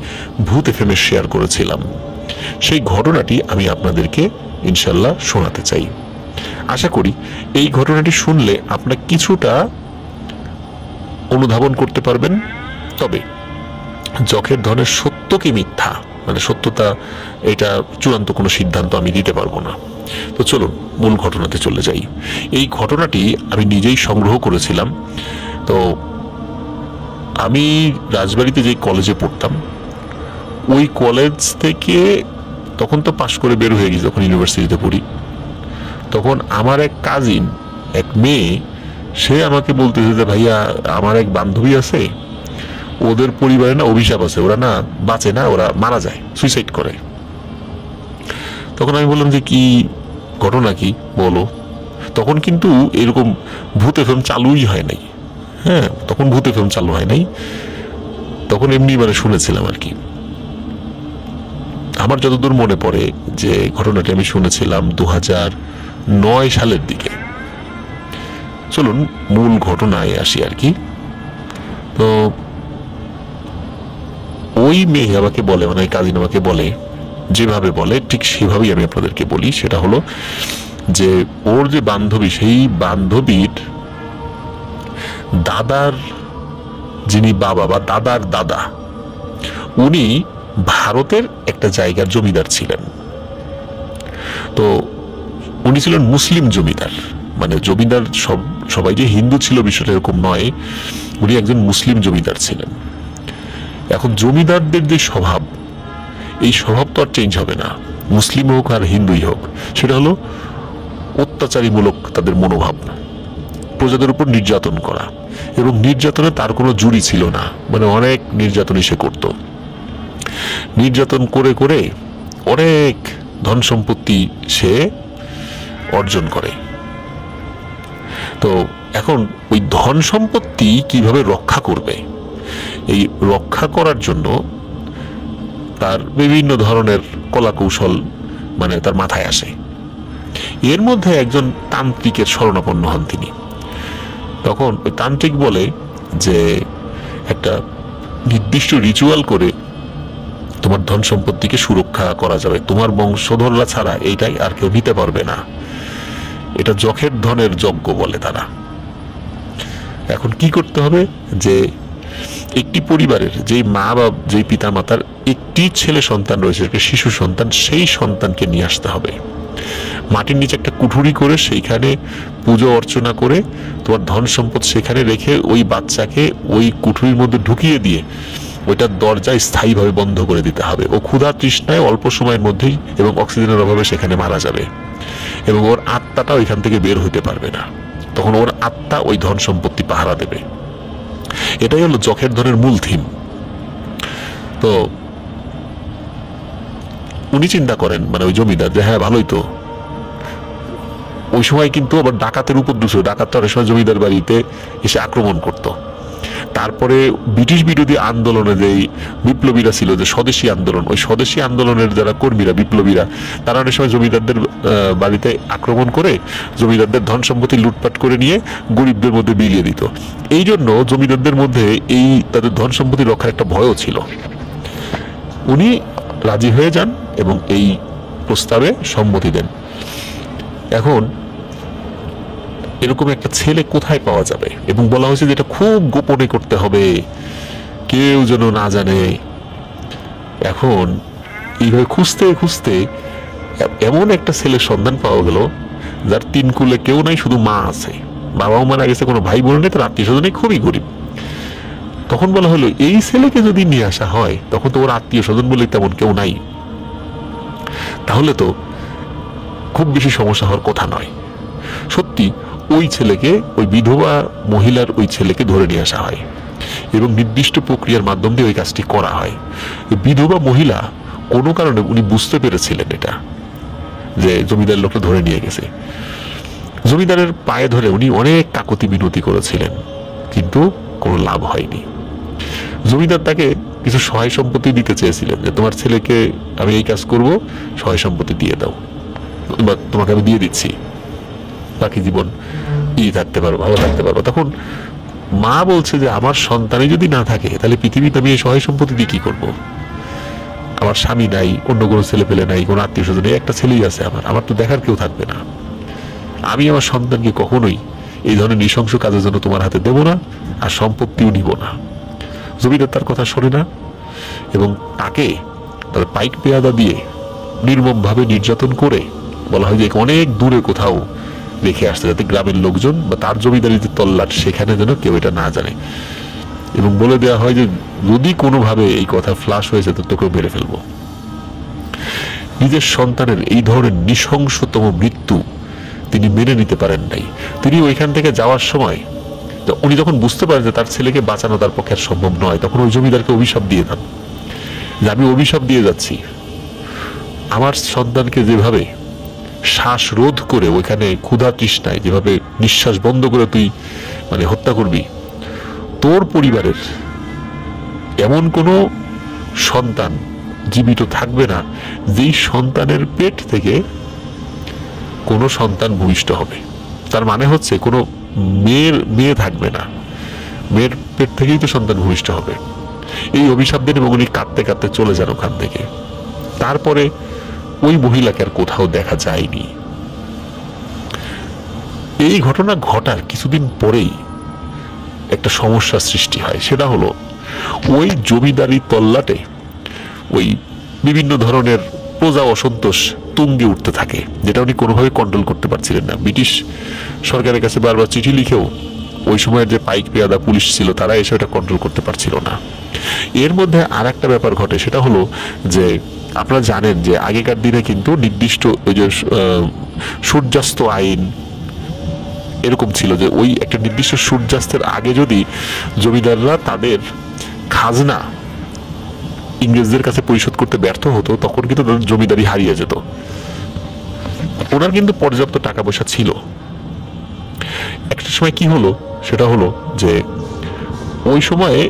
ভূত এফএম এ শেয়ার করেছিলাম। সেই ঘটনাটি আমি আপনাদেরকে ইনশাল্লাহ শোনাতে চাই। আশা করি এই ঘটনাটি শুনলে আপনারা কিছুটা অনুধাবন করতে পারবেন। তবে যখের ধনের সত্য কি মিথ্যা, মানে সত্যতা, এটা চূড়ান্ত কোনো সিদ্ধান্ত আমি দিতে পারবো না। তো চলুন মূল ঘটনাতে চলে যাই। এই ঘটনাটি আমি নিজেই সংগ্রহ করেছিলাম। তো আমি রাজবাড়িতে যে কলেজে পড়তাম, ওই কলেজ থেকে তখন তো পাশ করে বের হয়ে গেছি, যখন ইউনিভার্সিটিতে পড়ি, তখন আমার এক কাজিন, এক মেয়ে, সে আমাকে বলতেছে যে ভাইয়া আমার এক বান্ধবী আছে, ওদের পরিবারে না অভিশাপ আছে, ওরা না বাঁচে না, ওরা মারা যায়, সুইসাইড করে। তখন আমি বললাম যে কি ঘটনা, কি বলো। তখন কিন্তু এরকম ভূত এফএম চালুই হয় নাই। হ্যাঁ, তখন ভূত এফএম চালু হয় নাই, তখন এমনি মানে শুনেছিলাম আর কি। আমার যতদূর মনে পড়ে যে ঘটনাটি আমি শুনেছিলাম 2009 সালের দিকে। চলুন মূল ঘটনায় আসি আর কি। তো ওই মেয়ে আমাকে বলে, মানে কাজিন আমাকে বলে, যেভাবে বলে ঠিক সেভাবেই আমি আপনাদেরকে বলি। সেটা হলো যে ওর যে বান্ধবী, সেই বান্ধবীর দাদার যিনি বাবা বা দাদার দাদা, উনি ভারতের একটা জায়গার জমিদার ছিলেন। তো উনি ছিলেন মুসলিম জমিদার, মানে জমিদার সবাই যে হিন্দু ছিল বিষয়টা এরকম নয়, উনি একজন মুসলিম জমিদার ছিলেন। এখন জমিদারদের যে স্বভাব, এই স্বভাব তো আর চেঞ্জ হবে না, মুসলিম হোক আর হিন্দুই হোক। সেটা হলো অত্যাচারীমূলক তাদের মনোভাব, প্রজাদের উপর নির্যাতন করা, এবং নির্যাতনে তার কোনো জুড়ি ছিল না, মানে অনেক নির্যাতনই সে করত। নির্যাতন করে করে অনেক ধন সম্পত্তি সে অর্জন করে। তো এখন ওই ধন সম্পত্তি কিভাবে রক্ষা করবে, এই রক্ষা করার জন্য তার বিভিন্ন ধরনের কলা কৌশল মানে তার মাথায় আসে। এর মধ্যে একজন তান্ত্রিকের শরণাপন্ন হন তিনি। তখন ওই তান্ত্রিক বলে যে একটা নির্দিষ্ট রিচুয়াল করে তোমার ধন সম্পত্তিকে সুরক্ষা করা যাবে, তোমার বংশধররা ছাড়া এইটাই আর কেউ নিতে পারবে না। এটা যখের ধনের যজ্ঞ বলে তারা। এখন কি করতে হবে, যে একটি পরিবারের যেই মা বা যেই পিতা মাতার একটি ছেলে সন্তান রয়েছে, একটা শিশু সন্তান, সেই সন্তানকে নিয়ে আসতে হবে। মাটির নিচে একটা কুঠুরি করে সেইখানে পুজো অর্চনা করে তোমার ধন সম্পদ সেখানে রেখে ওই বাচ্চাকে ওই কুঠুরির মধ্যে ঢুকিয়ে দিয়ে ওইটার দরজা স্থায়ীভাবে বন্ধ করে দিতে হবে। ও ক্ষুধা তৃষ্ণায় অল্প সময়ের মধ্যেই এবং অক্সিজেনের অভাবে সেখানে মারা যাবে, এবং ওর আত্মাটা ওইখান থেকে বের হতে পারবে না। তখন ওর আত্মা ওই ধন সম্পত্তি পাহারা দেবে। এটাই হলো যখের ধনের মূল থিম। তো উনি চিন্তা করেন, মানে ওই জমিদার, যে হ্যাঁ ভালোই তো। ওই সময় কিন্তু আবার ডাকাতের উপদ্রব, ডাকাত অনেক সময় জমিদার বাড়িতে এসে আক্রমণ করত। তারপরে ব্রিটিশ বিরোধী আন্দোলনে যে বিপ্লবীরা ছিল, যে স্বদেশী আন্দোলন, ওই স্বদেশী আন্দোলনের যারা কর্মীরা, বিপ্লবীরা, তারা অনেক সময় জমিদারদের বাড়িতে আক্রমণ করে জমিদারদের ধন সম্পত্তি লুটপাট করে নিয়ে গরিবদের মধ্যে বিলিয়ে দিত। এই জন্য জমিদারদের মধ্যে এই তাদের ধন সম্পত্তি রক্ষার একটা ভয়ও ছিল। উনি রাজি হয়ে যান এবং এই প্রস্তাবে সম্মতি দেন। এখন এরকম একটা ছেলে কোথায় পাওয়া যাবে, এবং বলা হয়েছে যে এটা খুব গোপনে করতে হবে, কেউ যেন না জানে। এখন এইভাবে খুঁজতে খুঁজতে এমন একটা ছেলের সন্ধান পাওয়া গেল যার 3 কুলে কেউ নাই, শুধু মা আছে, বাবাও মারা গেছে, কোনো ভাই বোন নেই, তার আত্মীয় স্বজন নেই, খুবই গরিব। তখন বলা হলো এই ছেলেকে যদি নিয়ে আসা হয়, তখন তো ওর আত্মীয় স্বজন বলে তেমন কেউ নাই, তাহলে তো খুব বেশি সমস্যা হওয়ার কথা নয়। সত্যি ওই ছেলেকে, ওই বিধবা মহিলার ওই ছেলেকে ধরে নিয়ে আসা হয় এবং নির্দিষ্ট প্রক্রিয়ার মাধ্যম দিয়ে ওই কাজটি করা হয়। বিধবা মহিলা কোনো কারণে উনি বুঝতে পেরেছিলেন এটা, যে জমিদার লোকটা ধরে নিয়ে গেছে। জমিদারের পায়ে ধরে উনি অনেক কাকুতি মিনতি করেছিলেন, কিন্তু কোনো লাভ হয়নি। জমিদার তাকে কিছু সহায় সম্পত্তি দিতে চেয়েছিলেন, যে তোমার ছেলেকে আমি এই কাজ করব, সহায় সম্পত্তি দিয়ে দাও, বা তোমাকে আমি দিয়ে দিচ্ছি, বাকি জীবন থাকতে পারো, ভালো থাকতে পারবো। তখন মা বলছে যে আমার সন্তানই যদি না থাকে তাহলে পৃথিবীতে আমি এই সহায় সম্পত্তি দিয়ে কি করবো? আমার স্বামী নাই, অন্য কোনো ছেলে পেলে নাই, কোনো আত্মীয় স্বজন নেই, একটা ছেলেই আছে আমার তো দেখার কেউ থাকবে না। আমি আমার সন্তানকে কখনোই এই ধরনের নৃশংস কাজের জন্য তোমার হাতে দেব না, আর সম্পত্তিও নিব না। জমিদার তার কথা শোনে না এবং তাকে তার পাইক পেয়াদা দিয়ে নির্মমভাবে নির্যাতন করে বলা হয় যে অনেক দূরে কোথাও রেখে আসতে, যাতে গ্রামের লোকজন বা তার জমিদারিতে তল্লাট সেখানে যেন কেউ এটা না জানে, এবং বলে দেওয়া হয় যে যদি কোনোভাবে এই কথা ফ্লাশ হয়েছে তো তোকেও মেরে ফেলবো। নিজের সন্তানের এই ধরনের নৃশংসতম মৃত্যু তিনি মেনে নিতে পারেন নাই। তিনি ওইখান থেকে যাওয়ার সময় উনি যখন বুঝতে পারেন যে তার ছেলেকে বাঁচানো তার পক্ষে সম্ভব নয়, তখন ওই জমিদারকে অভিশাপ দিয়ে দেন যে আমি অভিশাপ দিয়ে যাচ্ছি, আমার সন্তানকে যেভাবে শ্বাসরোধ করে ওইখানে ক্ষুধা তৃষ্ণায় যেভাবে নিঃশ্বাস বন্ধ করে তুই হত্যা করবি, তোর পরিবারের এমন কোনো সন্তান জীবিত থাকবে না যেই সন্তানের পেট থেকে কোনো সন্তান ভূমিষ্ঠ হবে। তার মানে হচ্ছে কোনো মেয়ে থাকবে না, মেয়ের পেট থেকেই তো সন্তান ভূমিষ্ঠ হবে। এই অভিশাপ দেন এবং উনি কাঁদতে কাঁদতে চলে যান ওখান থেকে। তারপরে ওই মহিলাকে আর কোথাও দেখা যায়নি। এই ঘটনা ঘটার কিছুদিন পরেই একটা সমস্যার সৃষ্টি হয়। সেটা হলো ওই জমিদারি তল্লাটে ওই বিভিন্ন ধরনের প্রজা অসন্তোষ তুঙ্গে উঠতে থাকে, যেটা উনি কোনোভাবে কন্ট্রোল করতে পারছিলেন না। ব্রিটিশ সরকারের কাছে বারবার চিঠি লিখেও ওই সময়ের যে পাইক পেয়াদা পুলিশ ছিল তারা এসে এটা কন্ট্রোল করতে পারছিল না। এর মধ্যে আর একটা ব্যাপার ঘটে, সেটা হলো যে আপনারা জানেন যে আগেকার দিনে কিন্তু নির্দিষ্ট ওই যে সূর্যাস্ত আইন এরকম ছিল, যে ওই একটা নির্দিষ্ট সূর্যাস্তের আগে যদি জমিদাররা তাদের খাজনা ইংরেজদের কাছে পরিশোধ করতে ব্যর্থ হতো, তখন কিন্তু তাদের জমিদারি হারিয়ে যেত। ওনার কিন্তু পর্যাপ্ত টাকা পয়সা ছিল। একটা সময় কি হলো, সেটা হলো যে ওই সময়ে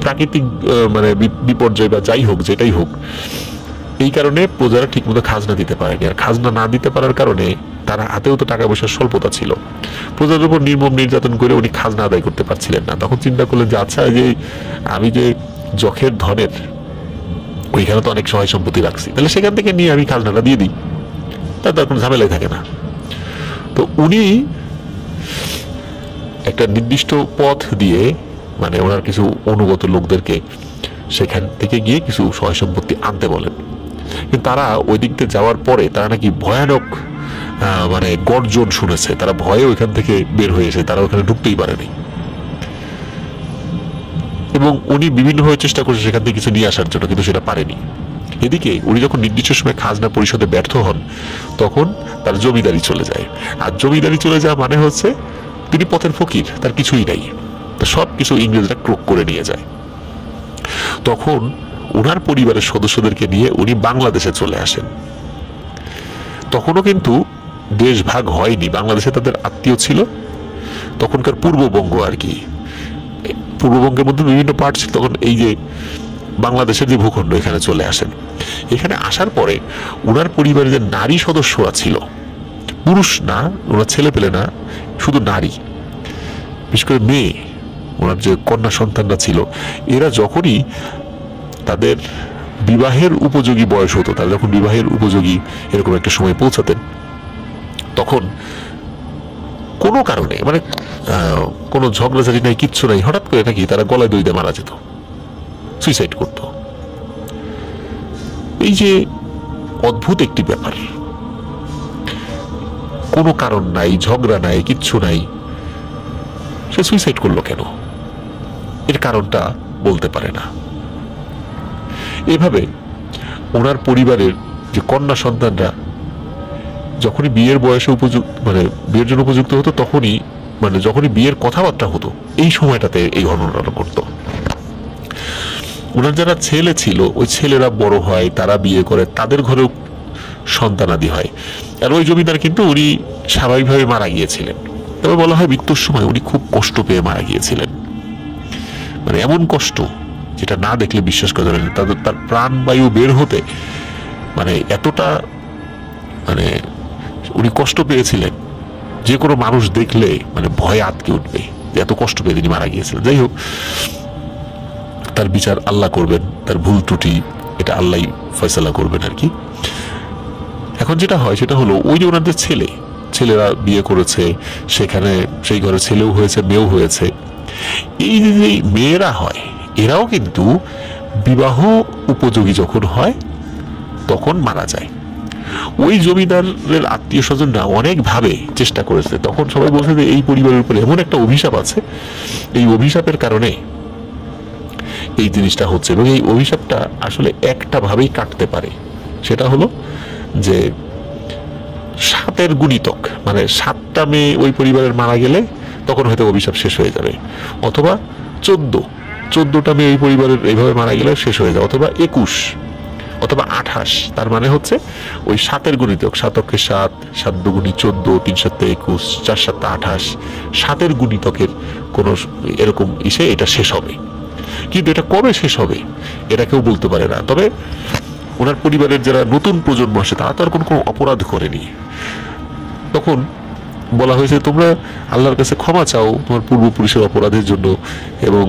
প্রাকৃতিক বিপর্যয় বা যাই হোক, যেটাই হোক, এই কারণে প্রজারা ঠিকমতো খাজনা দিতে পারেনি। আর খাজনা না দিতে পারার কারণে তার হাতেও তো টাকা পয়সার স্বল্পতা ছিল। প্রজাদের উপর নির্মম নির্যাতন করে উনি খাজনা আদায় করতে পারছিলেন না। তখন চিন্তা করলেন যে আচ্ছা, যে আমি যে যখের ধনের ওইখানে তো অনেক সহায় সম্পত্তি রাখছি, তাহলে সেখান থেকে নিয়ে আমি খাজনাটা দিয়ে দিই, তার কোনো ঝামেলাই থাকে না। তো উনি একটা নির্দিষ্ট পথ দিয়ে ওনার কিছু অনুগত লোকদেরকে সেখান থেকে গিয়ে কিছু সহায় সম্পত্তি আনতে বলেন। কিন্তু তারা ওই দিক দিয়ে যাওয়ার পরে তারা নাকি ভয়ানক গর্জন শুনেছে, তারা ভয়ে ওইখান থেকে বের হয়ে এসে তারা ওখানে ঢুকতেই পারেনি। এবং উনি বিভিন্নভাবে চেষ্টা করছে সেখান থেকে কিছু নিয়ে আসার জন্য, কিন্তু সেটা পারেনি। এদিকে উনি যখন নির্দিষ্ট সময় খাজনা পরিশোধে ব্যর্থ হন, তখন তার জমিদারি চলে যায়। আর জমিদারি চলে যাওয়া মানে হচ্ছে তিনি পথের ফকির, তার কিছুই নাই, সব কিছু ইংরেজরা ক্রোক করে নিয়ে যায়। তখন ওনার পরিবারের সদস্যদেরকে নিয়ে উনি বাংলাদেশে চলে আসেন। তখনও কিন্তু দেশ ভাগ হয়নি, বাংলাদেশে তাদের আত্মীয় ছিল। তখনকার পূর্ববঙ্গ আর কি, পূর্ববঙ্গের মধ্যে বিভিন্ন পার্ট ছিল। তখন এই যে বাংলাদেশের যে ভূখণ্ড, এখানে চলে আসেন। এখানে আসার পরে ওনার পরিবারের যে নারী সদস্যরা ছিল, পুরুষ না, ওনার ছেলে পেলে না, শুধু নারী, বিশেষ করে মেয়ে, ওনার যে কন্যা সন্তানরা ছিল, এরা যখনই তাদের বিবাহের উপযোগী বয়স হতো, তারা যখন বিবাহের উপযোগী এরকম একটা সময় পৌঁছাতেন, তখন কোনো কারণে কোনো ঝগড়াঝাড়ি নাই, কিচ্ছু নাই, হঠাৎ করে নাকি তারা গলায় দড়ি দিয়ে মারা যেত, সুইসাইড করত। এই যে অদ্ভুত একটি ব্যাপার, কোনো কারণ নাই, ঝগড়া নাই, কিচ্ছু নাই, সে সুইসাইড করলো কেন? এর কারণটা বলতে পারে না। এভাবে ওনার পরিবারের যে কন্যা সন্তানরা যখনই বিয়ের বয়সে উপযুক্ত, মানে বিয়ের জন্য উপযুক্ত হতো, তখনই মানে যখনই বিয়ের কথাবার্তা হতো এই সময়টাতে এই ঘটনাটা করতো। ওনার যারা ছেলে ছিল ওই ছেলেরা বড় হয়, তারা বিয়ে করে, তাদের ঘরেও সন্তানাদি হয়। আর ওই জমিদার কিন্তু উনি স্বাভাবিকভাবে মারা গিয়েছিলেন। তবে বলা হয় মৃত্যুর সময় উনি খুব কষ্ট পেয়ে মারা গিয়েছিলেন, মানে এমন কষ্ট যেটা না দেখলে বিশ্বাস করা যাবে না। তার প্রাণবায়ু বের হতে মানে এতটা মানে উনি কষ্ট পেয়েছিলেন, যে কোনো মানুষ দেখলে মানে ভয়ে আটকে উঠবে যে এত কষ্ট পেয়ে তিনি মারা গিয়েছিলেন। যাই হোক, তার বিচার আল্লাহ করবেন, তার ভুল ত্রুটি এটা আল্লাহ ফয়সালা করবেন আর কি। এখন যেটা হয় সেটা হলো ওই যে ওনাদের ছেলেরা বিয়ে করেছে, সেখানে সেই ঘরে ছেলেও হয়েছে, মেয়েও হয়েছে। এই যে মেয়েরা হয় এরাও কিন্তু বিবাহ উপযোগী যখন হয় তখন মারা যায়। ওই জমিদারের আত্মীয় স্বজনরা অনেকভাবে চেষ্টা করেছে, তখন সবাই বলছে যে এই পরিবারের উপরে এমন একটা অভিশাপ আছে, এই অভিশাপের কারণে এই জিনিসটা হচ্ছে। এবং এই অভিশাপটা আসলে একটা ভাবেই কাটতে পারে, সেটা হলো যে 7-এর গুণিতক, মানে 7টা মেয়ে ওই পরিবারের মারা গেলে তখন হয়তো অভিশাপ শেষ হয়ে যাবে, অথবা 14টা মেয়ে ওই পরিবারের এইভাবে মারা গেলে শেষ হয়ে যাবে, অথবা 21 অথবা 28। তার মানে হচ্ছে ওই 7-এর গুণিতক, 7-এ 7, 7 দুগুণী 14, 3 7 21, 4 7 28, 7-এর গুণিতকের কোন এরকম ইসে এটা শেষ হবে। কিন্তু এটা কবে শেষ হবে এটা কেউ বলতে পারে না। তবে ওনার পরিবারের যারা নতুন প্রজন্ম আসে তারা তো আর কোনো অপরাধ করেনি, তখন বলা হয়েছে তোমরা আল্লাহর কাছে ক্ষমা চাও তোমার পূর্বপুরুষের অপরাধের জন্য, এবং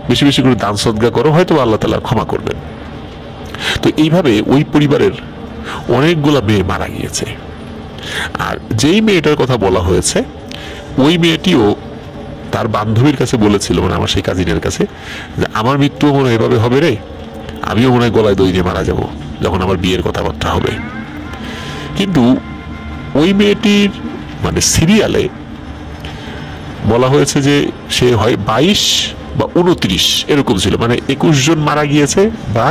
বেশি বেশি করে দান সদকা করো, হয়তো আল্লাহ তাআলা ক্ষমা করবেন। তো এইভাবে ওই পরিবারের অনেকগুলা মেয়ে মারা গিয়েছে। আর যেই মেয়েটার কথা বলা হয়েছে ওই মেয়েটিও তার বান্ধবীর কাছে বলেছিল, মানে আমার সেই কাজিনের কাছে, যে আমার মৃত্যু মনে হয় এভাবে হবে রে, আমিও মনে হয় গলায় দই দিয়ে মারা যাব যখন আমার বিয়ের কথাবার্তা হবে। কিন্তু ওই মেয়েটির মানে সিরিয়ালে বলা হয়েছে যে সে হয় 22 বা 29 এরকম ছিল, মানে 21 জন মারা গিয়েছে বা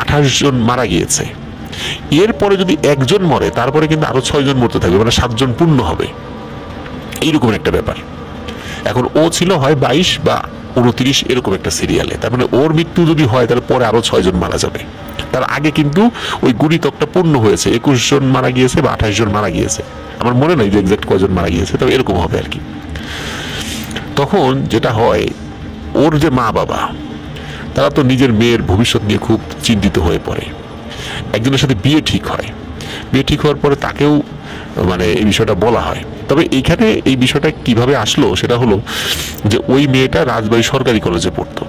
28 জন মারা গিয়েছে। এরপরে যদি একজন মরে তারপরে কিন্তু আরো 6 জন মরতে থাকবে, মানে 7 জন পূর্ণ হবে, এইরকম একটা ব্যাপার। এখন ও ছিল হয় 22 বা 29 এরকম একটা সিরিয়ালে, তার মানে ওর মৃত্যু যদি হয় তাহলে পরে আরো 6 জন মারা যাবে। তার আগে কিন্তু ওই গুণিতকটা পূর্ণ হয়েছে, 21 জন মারা গিয়েছে বা 28 জন মারা গিয়েছে, আমার মনে নাই যে এক্সাক্ট কয়জন মারা গিয়েছে, তবে এরকম হবে আর কি। তখন যেটা হয়, ওর যে মা বাবা তারা তো নিজের মেয়ের ভবিষ্যৎ নিয়ে খুব চিন্তিত হয়ে পড়ে। একজনের সাথে বিয়ে ঠিক হয়, বিয়ে ঠিক হওয়ার পরে তাকেও মানে এই বিষয়টা বলা হয়। তবে এইখানে এই বিষয়টা কিভাবে আসলো সেটা হলো যে ওই মেয়েটা রাজবাড়ী সরকারি কলেজে পড়তো,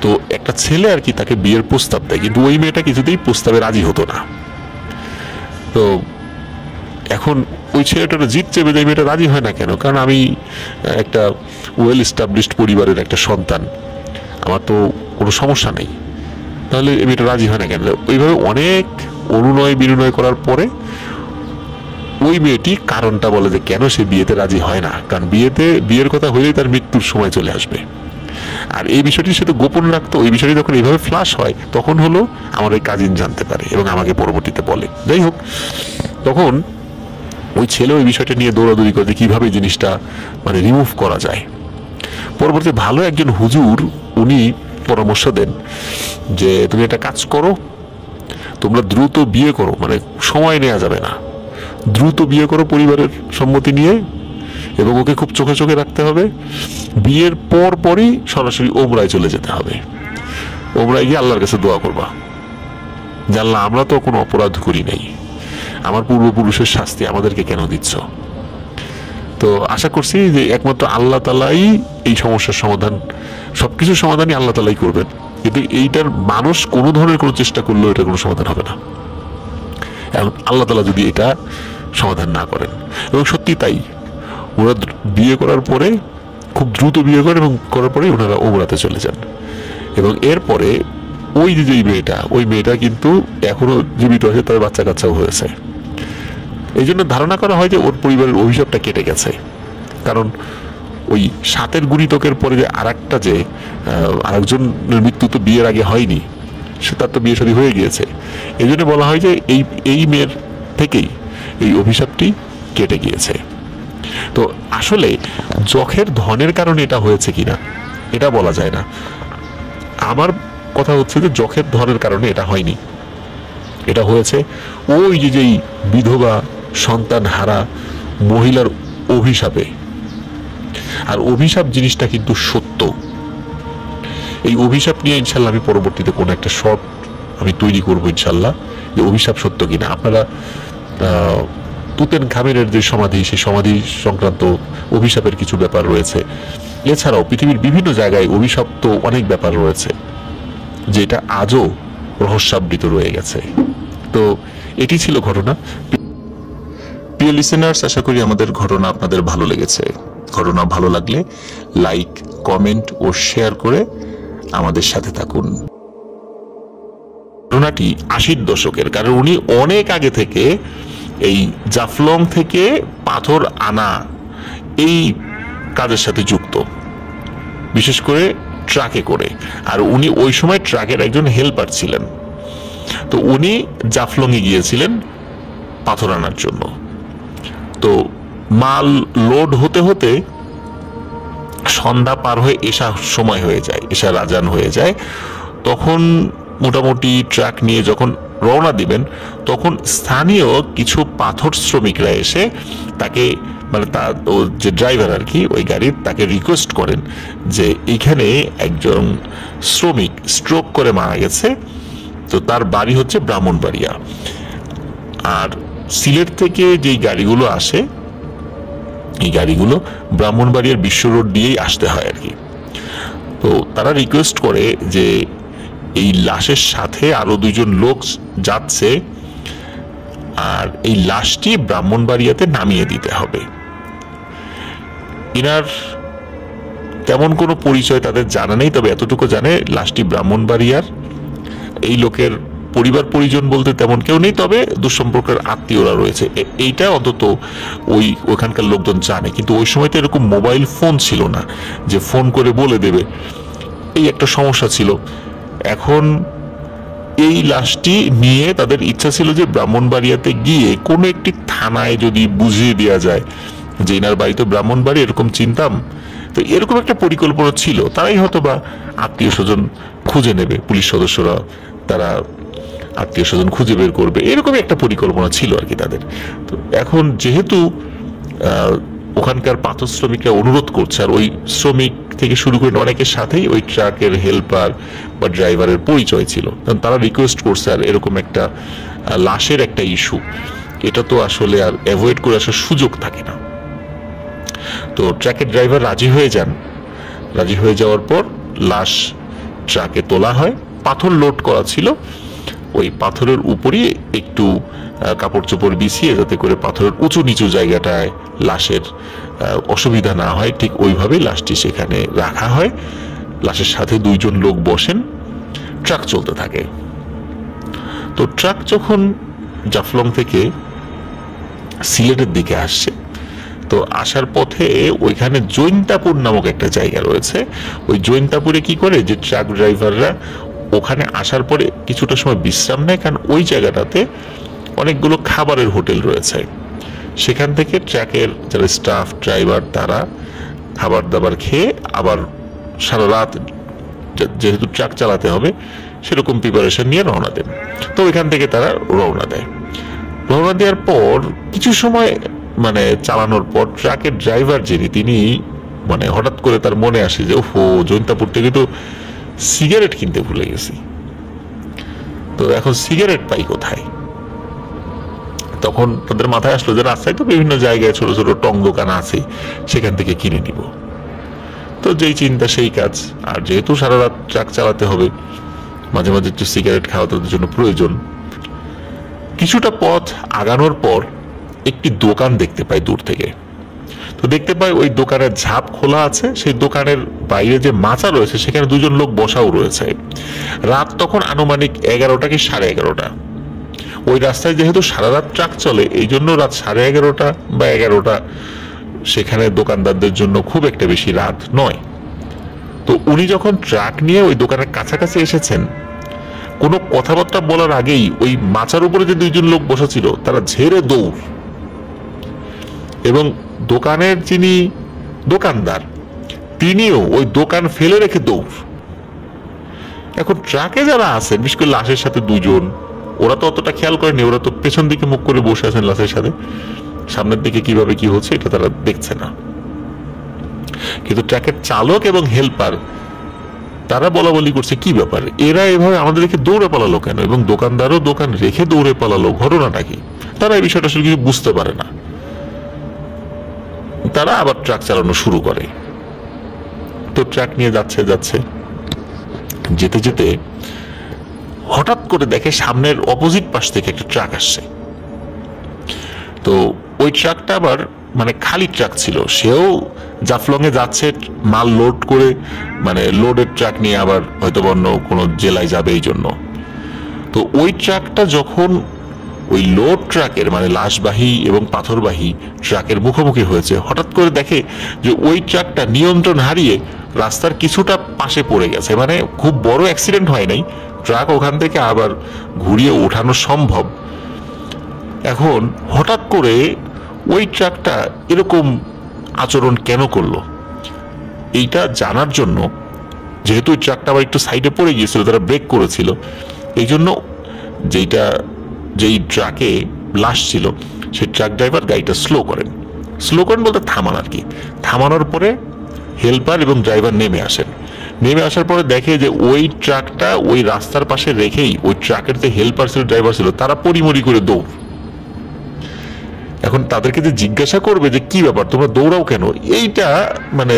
তো একটা ছেলে আর কি তাকে বিয়ের প্রস্তাব দেয়, কিন্তু ওই মেয়েটা কিছুতেই প্রস্তাবে রাজি হতো না। তো এখন ওই ছেলেটা জিত চেপে যায়, মেয়েটা রাজি হয় না কেন, কারণ আমি একটা ওয়েল এস্টাবলিশড পরিবারের একটা সন্তান, আমার তো কোনো সমস্যা নেই, তাহলে মেয়েটা রাজি হয় না কেন। ওইভাবে অনেক অনুনয় বিনয় করার পরে ওই মেয়েটি কারণটা বলে যে কেন সে বিয়েতে রাজি হয় না, কারণ বিয়ের কথা হইলেই তার মৃত্যুর সময় চলে আসবে। আর এই বিষয়টি সে তো গোপন রাখতো, ওই বিষয়টি যখন এইভাবে ফ্লাশ হয় তখন হলো আমার ওই কাজিন জানতে পারে এবং আমাকে পরবর্তীতে বলে। যাই হোক, তখন ওই ছেলে ওই বিষয়টা নিয়ে দৌড়াদৌড়ি করে কিভাবে জিনিসটা মানে রিমুভ করা যায়। পরবর্তী ভালো একজন হুজুর উনি পরামর্শ দেন যে তুমি একটা কাজ করো, তোমরা দ্রুত বিয়ে করো, মানে সময় নেওয়া যাবে না, দ্রুত বিয়ে করো পরিবারের সম্মতি নিয়ে, এবং ওকে খুব চোখে চোখে রাখতে হবে। বিয়ের পরই সরাসরি ওমরায় চলে যেতে হবে, ওমরায় গিয়ে আল্লাহর কাছে দোয়া করবা যে আল্লাহ আমরা তো কোনো অপরাধ করি নাই, আমার পূর্বপুরুষের শাস্তি আমাদেরকে কেন দিচ্ছ। তো আশা করছি যে একমাত্র আল্লাহ তাআলাই এই সমস্যার সমাধান, সবকিছুর সমাধানই আল্লাহ তাআলাই করবেন, কিন্তু এইটার মানুষ কোনো ধরনের কোনো চেষ্টা করলেও এটা কোনো সমাধান হবে না, এখন আল্লাহ তাআলা যদি এটা সমাধান না করেন। এবং সত্যি তাই, ওরা বিয়ে করার পরে খুব দ্রুত বিয়ে করে এবং করার পরে ওনারা ওমরাতে চলে যান। এবং এরপরে ওই যে মেয়েটা, ওই মেয়েটা কিন্তু এখনো জীবিত আছে, তার বাচ্চা কাচ্চাও হয়েছে। এই জন্য ধারণা করা হয় যে ওর পরিবারের অভিশাপটা কেটে গেছে, কারণ ওই 7-এর গুণিতকের পরে যে আরেকটা যে আরেকজনের মৃত্যু তো বিয়ের আগে হয়নি, তার তো বিয়ে শাদী হয়ে গিয়েছে। এই জন্য বলা হয় যে এই মেয়ের থেকেই এই অভিশাপটি কেটে গিয়েছে। তো আসলে যখের ধনের কারণে এটা হয়েছে কিনা এটা বলা যায় না। আমার কথা হচ্ছে যে যখের ধনের কারণে এটা হয়নি, এটা হয়েছে ওই যেই বিধবা সন্তান হারা মহিলার অভিশাপে। আর অভিশাপ জিনিসটা কিন্তু সত্য। এই অভিশাপ নিয়ে ইনশাল্লাহ আমি পরবর্তীতে কোনো একটা শর্ট আমি তৈরি করবো ইনশাল্লাহ, যে অভিশাপ সত্য কিনা। আপনারা তুতেনখামেনের যে সমাধি, সেই সমাধি সংক্রান্ত অভিশাপের কিছু ব্যাপার রয়েছে। এছাড়াও পৃথিবীর বিভিন্ন জায়গায় অভিশপ্ত অনেক ব্যাপার রয়েছে যেটা আজও রহস্যাবৃত রয়ে গেছে। তো এটি ছিল ঘটনা। প্রিয় লিসেনার্স, আশা করি আমাদের ঘটনা আপনাদের ভালো লেগেছে। ঘটনা ভালো লাগলে লাইক, কমেন্ট ও শেয়ার করে আমাদের সাথে থাকুন। ঘটনাটি 80-র দশকের, কারণ উনি অনেক আগে থেকে এই জাফলং থেকে পাথর আনা এই কাজের সাথে যুক্ত, বিশেষ করে ট্রাকে করে। আর উনি ওই সময় ট্রাকের একজন হেল্পার ছিলেন। তো উনি জাফলংয়ে গিয়েছিলেন পাথর আনার জন্য। তো মাল লোড হতে হতে সন্ধ্যা পার হয়ে এশা সময় হয়ে যায়, এশার আজান হয়ে যায়। তখন মোটামুটি ট্রাক নিয়ে যখন রওনা দিবেন, তখন স্থানীয় কিছু পাথর শ্রমিকরা এসে তাকে, মানে তার যে ড্রাইভার আর কি ওই গাড়ির, তাকে রিকোয়েস্ট করেন যে এইখানে একজন শ্রমিক স্ট্রোক করে মারা গেছে, তো তার বাড়ি হচ্ছে ব্রাহ্মণবাড়িয়া। আর সিলেট থেকে যেই গাড়িগুলো আসে, এই গাড়িগুলো ব্রাহ্মণবাড়িয়ার বিশ্ব রোড দিয়েই আসতে হয় আর কি। তো তারা রিকোয়েস্ট করে যে এই লাশের সাথে আরো 2 জন লোক যাচ্ছে, আর এই লাশটি ব্রাহ্মণবাড়িয়াতে নামিয়ে দিতে হবে। ইনার তেমন কোনো পরিচয় তাদের জানা নেই, তবে এতটুকু জানে লাশটি ব্রাহ্মণবাড়িয়ার। এই লোকের পরিবার পরিজন বলতে তেমন কেউ নেই, তবে দুঃসম্পর্কের আত্মীয়রা রয়েছে, এইটা অন্তত ওইখানকার লোকজন জানে। কিন্তু ওই সময় তো এরকম মোবাইল ফোন ছিল না যে ফোন করে বলে দেবে, এই একটা সমস্যা ছিল। এখন এই লাশটি নিয়ে তাদের ইচ্ছা ছিল যে ব্রাহ্মণবাড়িয়াতে গিয়ে কোনো একটি থানায় যদি বুঝিয়ে দেওয়া যায় যে এনার বাড়ি তো ব্রাহ্মণবাড়ি, এরকম চিন্তাম। তো এরকম একটা পরিকল্পনা ছিল, তারাই হয়তো বা আত্মীয় স্বজন খুঁজে নেবে, পুলিশ সদস্যরা তারা আত্মীয় স্বজন খুঁজে বের করবে, এরকমই একটা পরিকল্পনা ছিল আর কি তাদের। তো এখন যেহেতু ওখানকার পাথর শ্রমিকরা অনুরোধ করছে, আর ওই শ্রমিক থেকে শুরু করে অনেকের সাথেই ওই ট্রাকের হেল্পার বা ড্রাইভারের পরিচয় ছিল, তারা রিকোয়েস্ট করছে। আর এরকম একটা লাশের একটা ইস্যু, এটা তো আসলে আর অ্যাভয়েড করে আসার সুযোগ থাকে না। তো ট্রাকের ড্রাইভার রাজি হয়ে যান। রাজি হয়ে যাওয়ার পর লাশ ট্রাকে তোলা হয়। পাথর লোড করা ছিল, ওই পাথরের উপরই একটু কাপড় চোপড় বিছিয়ে, যাতে করে পাথরের উঁচু নিচু জায়গাটায় লাশের অসুবিধা না হয়, ঠিক ওইভাবেই লাশটি সেখানে রাখা হয়। লাশের সাথে 2 জন লোক বসেন, ট্রাক চলতে থাকে। তো ট্রাক যখন জাফলং থেকে সিলেটের দিকে আসছে, তো আসার পথে ওইখানে জৈন্তাপুর নামক একটা জায়গা রয়েছে। ওই জৈন্তাপুরে কি করে যে ট্রাক ড্রাইভাররা ওখানে আসার পরে কিছুটা সময় বিশ্রাম নেয়, কারণ ওই জায়গাটাতে অনেকগুলো খাবারের হোটেল রয়েছে। সেখান থেকে ট্রাকের যারা স্টাফ ড্রাইভার তারা খাবার দাবার খেয়ে আবার সারা রাত, যেহেতু ট্রাক চালাতে হবে সেরকম প্রিপারেশন নিয়ে রওনা দেন। তো ওইখান থেকে তারা রওনা দেয়। রওনা দেওয়ার পর কিছু সময় মানে চালানোর পর ট্রাকের ড্রাইভার যিনি, তিনি মানে হঠাৎ করে তার মনে আসে যে ওহো, জৈন্তাপুর থেকে তো সিগারেট কিনতে ভুলে গেছি, তো এখন সিগারেট পাই কোথায়? তখন তাদের মাথায় আসলো যে রাস্তায় তো বিভিন্ন জায়গায় ছোট ছোট টং দোকান আছে, সেখান থেকে কিনে নিব। তো যেই চিন্তা সেই কাজ। আর যেহেতু সারা রাত ট্রাক চালাতে হবে, মাঝে মাঝে একটু সিগারেট খাওয়া তাদের জন্য প্রয়োজন। কিছুটা পথ আগানোর পর একটি দোকান দেখতে পায় দূর থেকে। তো দেখতে পায় ওই দোকানের ঝাপ খোলা আছে, সেই দোকানের বাইরে যে মাচা রয়েছে সেখানে 2 জন লোক বসাও রয়েছে। রাত তখন আনুমানিক 11টা কি 11:30। ওই রাস্তায় যেহেতু সারা রাত ট্রাক চলে, এই জন্য রাত 11:30 বা 11টা সেখানে দোকানদারদের জন্য খুব একটা বেশি রাত নয়। তো উনি যখন ট্রাক নিয়ে ওই দোকানের কাছাকাছি এসেছেন, কোনো কথাবার্তা বলার আগেই ওই মাচার উপরে যে দুইজন লোক বসা ছিল তারা ঝেড়ে দৌড়, এবং দোকানের যিনি দোকানদার তিনিও ওই দোকান ফেলে রেখে দৌড়। এখন ট্রাকে যারা আছেন, বিশেষ করে লাশের সাথে দুজন, ওরা তো অতটা খেয়াল করেনি, ওরা তো পেছন দিকে মুখ করে বসে আছেন লাশের সাথে, সামনের দিকে কিভাবে কি হচ্ছে এটা তারা দেখছে না। কিন্তু ট্রাকের চালক এবং হেল্পার তারা বলা বলি করছে কি ব্যাপার, এরা এভাবে আমাদের দেখে দৌড়ে পালালো কেন, এবং দোকানদারও দোকান রেখে দৌড়ে পালালো, ঘটনাটা কি? তারা এই বিষয়টা আসলে কিছু বুঝতে পারে না। তারা আবার ট্রাক চালানো শুরু করে। তো ট্রাক নিয়ে যাচ্ছে যাচ্ছে যেতে যেতে হঠাৎ করে দেখে সামনের অপোজিট পাশ থেকে একটা ট্রাক আসছে। তো ওই ট্রাকটা আবার মানে খালি ট্রাক ছিল, সেও জাফলং এ যাচ্ছে মাল লোড করে, মানে লোডের ট্রাক নিয়ে আবার হয়তো অন্য কোনো জেলায় যাবে এই জন্য। তো ওই ট্রাকটা যখন ওই লোড ট্রাকের মানে লাশবাহী এবং পাথরবাহী ট্রাকের মুখোমুখি হয়েছে, হঠাৎ করে দেখে যে ওই ট্রাকটা নিয়ন্ত্রণ হারিয়ে রাস্তার কিছুটা পাশে পড়ে গেছে। মানে খুব বড় অ্যাক্সিডেন্ট হয় নাই, ট্রাক ওখান থেকে আবার ঘুরিয়ে ওঠানো সম্ভব। এখন হঠাৎ করে ওই ট্রাকটা এরকম আচরণ কেন করলো, এইটা জানার জন্য, যেহেতু ওই ট্রাকটা আবার একটু সাইডে পড়ে গিয়েছিল, তারা ব্রেক করেছিল, এই জন্য যেই ট্রাকে লাশ ছিল সেই ট্রাক ড্রাইভার গাড়িটা স্লো করেন বলতে থামান আর কি। থামানোর পরে হেল্পার এবং ড্রাইভার নেমে আসেন। নেমে আসার পরে দেখে যে ওই ট্রাকটা ওই রাস্তার পাশে রেখেই ওই ট্রাকের যে হেল্পার ছিল, ড্রাইভার ছিল, তারা পরিমরি করে দৌড়। এখন তাদেরকে যে জিজ্ঞাসা করবে যে কি ব্যাপার, তোমরা দৌড়াও কেন, এইটা মানে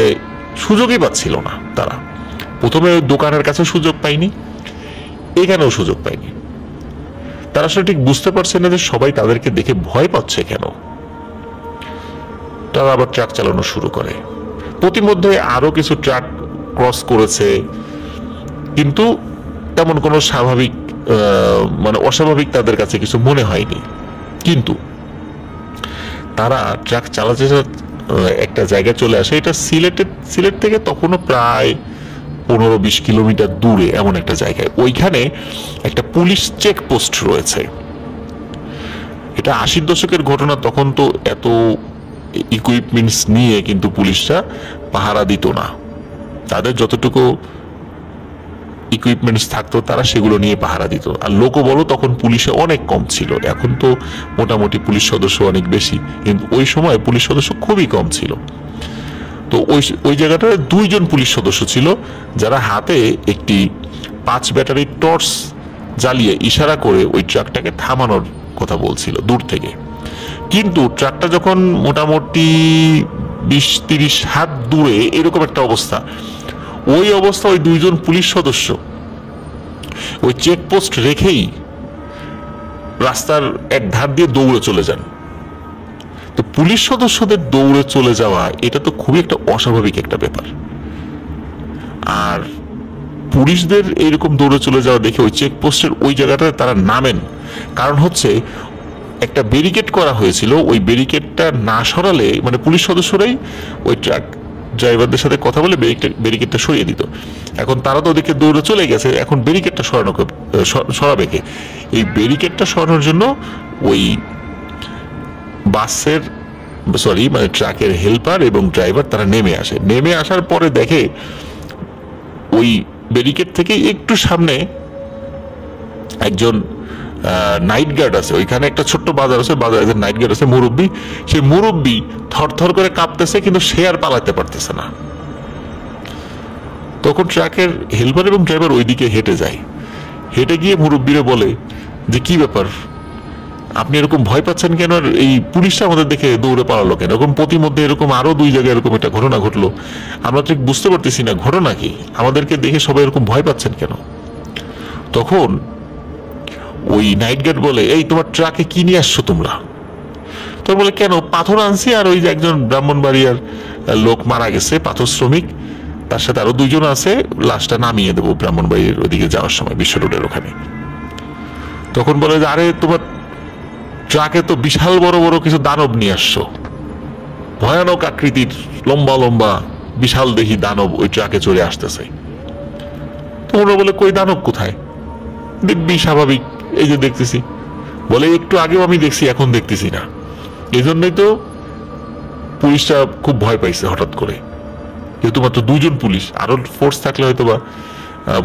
সুযোগই পাচ্ছিল না তারা। প্রথমে ওই দোকানের কাছে সুযোগ পায়নি, এখানেও সুযোগ পায়নি। তারা আসলে ঠিক বুঝতে পারছে না যে সবাই তাদেরকে দেখে ভয় পাচ্ছে কেন। তারা আবার ট্রাক চালানো শুরু করে। প্রতিমধ্যে আরো কিছু ট্রাক ক্রস করেছে, কিন্তু তেমন কোনো স্বাভাবিক মানে অস্বাভাবিক তাদের কাছে কিছু মনে হয়নি। কিন্তু তারা ট্রাক চালাতে একটা জায়গায় চলে আসে, এটা সিলেট থেকে তখনও প্রায় 15-20 কিলোমিটার দূরে এমন একটা জায়গায়। ওইখানে একটা পুলিশ চেকপোস্ট রয়েছে। এটা 80-র দশকের ঘটনা, তখন তো এত ইকুইপমেন্টস নিয়ে কিন্তু পুলিশরা পাহারা দিত না। তাদের যতটুকু ইকুইপমেন্টস থাকতো তারা সেগুলো নিয়ে পাহারা দিত। আর লোকবলও তখন পুলিশে অনেক কম ছিল। এখন তো মোটামুটি পুলিশ সদস্য অনেক বেশি, কিন্তু ওই সময় পুলিশ সদস্য খুবই কম ছিল। তো ওই জায়গাটায় 2 জন পুলিশ সদস্য ছিল, যারা হাতে একটি 5 ব্যাটারি টর্চ জ্বালিয়ে ইশারা করে ওই ট্রাকটাকে থামানোর কথা বলছিল দূর থেকে। কিন্তু ট্রাকটা যখন মোটামুটি 20-30 হাত দূরে এরকম একটা অবস্থা, ওই 2 জন পুলিশ সদস্য ওই চেকপোস্ট রেখেই রাস্তার এক ধার দিয়ে দৌড়ে চলে যান। তো পুলিশ সদস্যদের দৌড়ে চলে যাওয়া এটা তো খুবই একটা অস্বাভাবিক একটা ব্যাপার। আর পুলিশদের এইরকম দৌড়ে চলে যাওয়া দেখে ওই চেকপোস্টের ওই জায়গাটায় তারা নামেন। কারণ হচ্ছে একটা ব্যারিকেড করা হয়েছিল, ওই ব্যারিকেডটা না সরালে মানে পুলিশ সদস্যরাই ওই ট্রাক ড্রাইভারদের সাথে কথা বলে ব্যারিকেডটা সরিয়ে দিত। এখন তারা তো ওদিকে দৌড়ে চলে গেছে, এখন ব্যারিকেডটা সরাবে কে? এই ব্যারিকেডটা সরানোর জন্য ওই মানে ট্রাকের হেল্পার এবং ড্রাইভার তারা নেমে আসার পরে দেখে ওই ব্যারিকেড থেকে একটু সামনে একজন নাইট গার্ড আছে। ওইখানে একটা ছোট্ট বাজার আছে, বাজারে নাইট গার্ড আছে, মুরব্বী। সেই মুরব্বী থরথর করে কাঁপতেছে, কিন্তু সে আর পালাতে পারতেছে না। তখন ট্রাকের হেল্পার এবং ড্রাইভার ওইদিকে হেঁটে গিয়ে মুরব্বীরে বলে যে কি ব্যাপার, আপনি এরকম ভয় পাচ্ছেন কেন, আর এই পুলিশটা আমাদের দেখে দৌড়ে পালালো কেন? এরকম প্রতিমধ্যে এরকম আরো 2 জায়গায় এরকম একটা ঘটনা ঘটলো, আমরা ঠিক বুঝতে পারতেছি না ঘটনা কি, আমাদেরকে দেখে সবাই এরকম ভয় পাচ্ছেন কেন? তখন ওই নাইট গার্ড বলে, এই তোমার ট্রাকে কি নিয়ে আসছো তোমরা? তোর বলে কেন, পাথর আনছি, আর ওই যে একজন ব্রাহ্মণবাড়িয়ার লোক মারা গেছে, পাথর শ্রমিক, তার সাথে আরো 2 জন আছে, লাশটা নামিয়ে দেবো ব্রাহ্মণবাড়ির ওইদিকে যাওয়ার সময়, বিশ্ব রোডের ওখানে। তখন বলে যে আরে তোমার ট্রাকে তো বিশাল বড় বড় কিছু দানব নিয়ে আসছো, ভয়ানক আকৃতির লম্বা লম্বা বিশাল দেহি দানব ওই ট্রাকে চলে আসতেছে। তোমরা বলে কই দানব কোথায়? দেখবি স্বাভাবিক, এই যে দেখতেছি। বলে একটু আগেও আমি দেখছি, এখন দেখতেছি না। এই জন্যই তো পুলিশটা খুব ভয় পাইছে হঠাৎ করে, যেহেতু মাত্র 2জন পুলিশ, আরো ফোর্স থাকলে হয়তো বা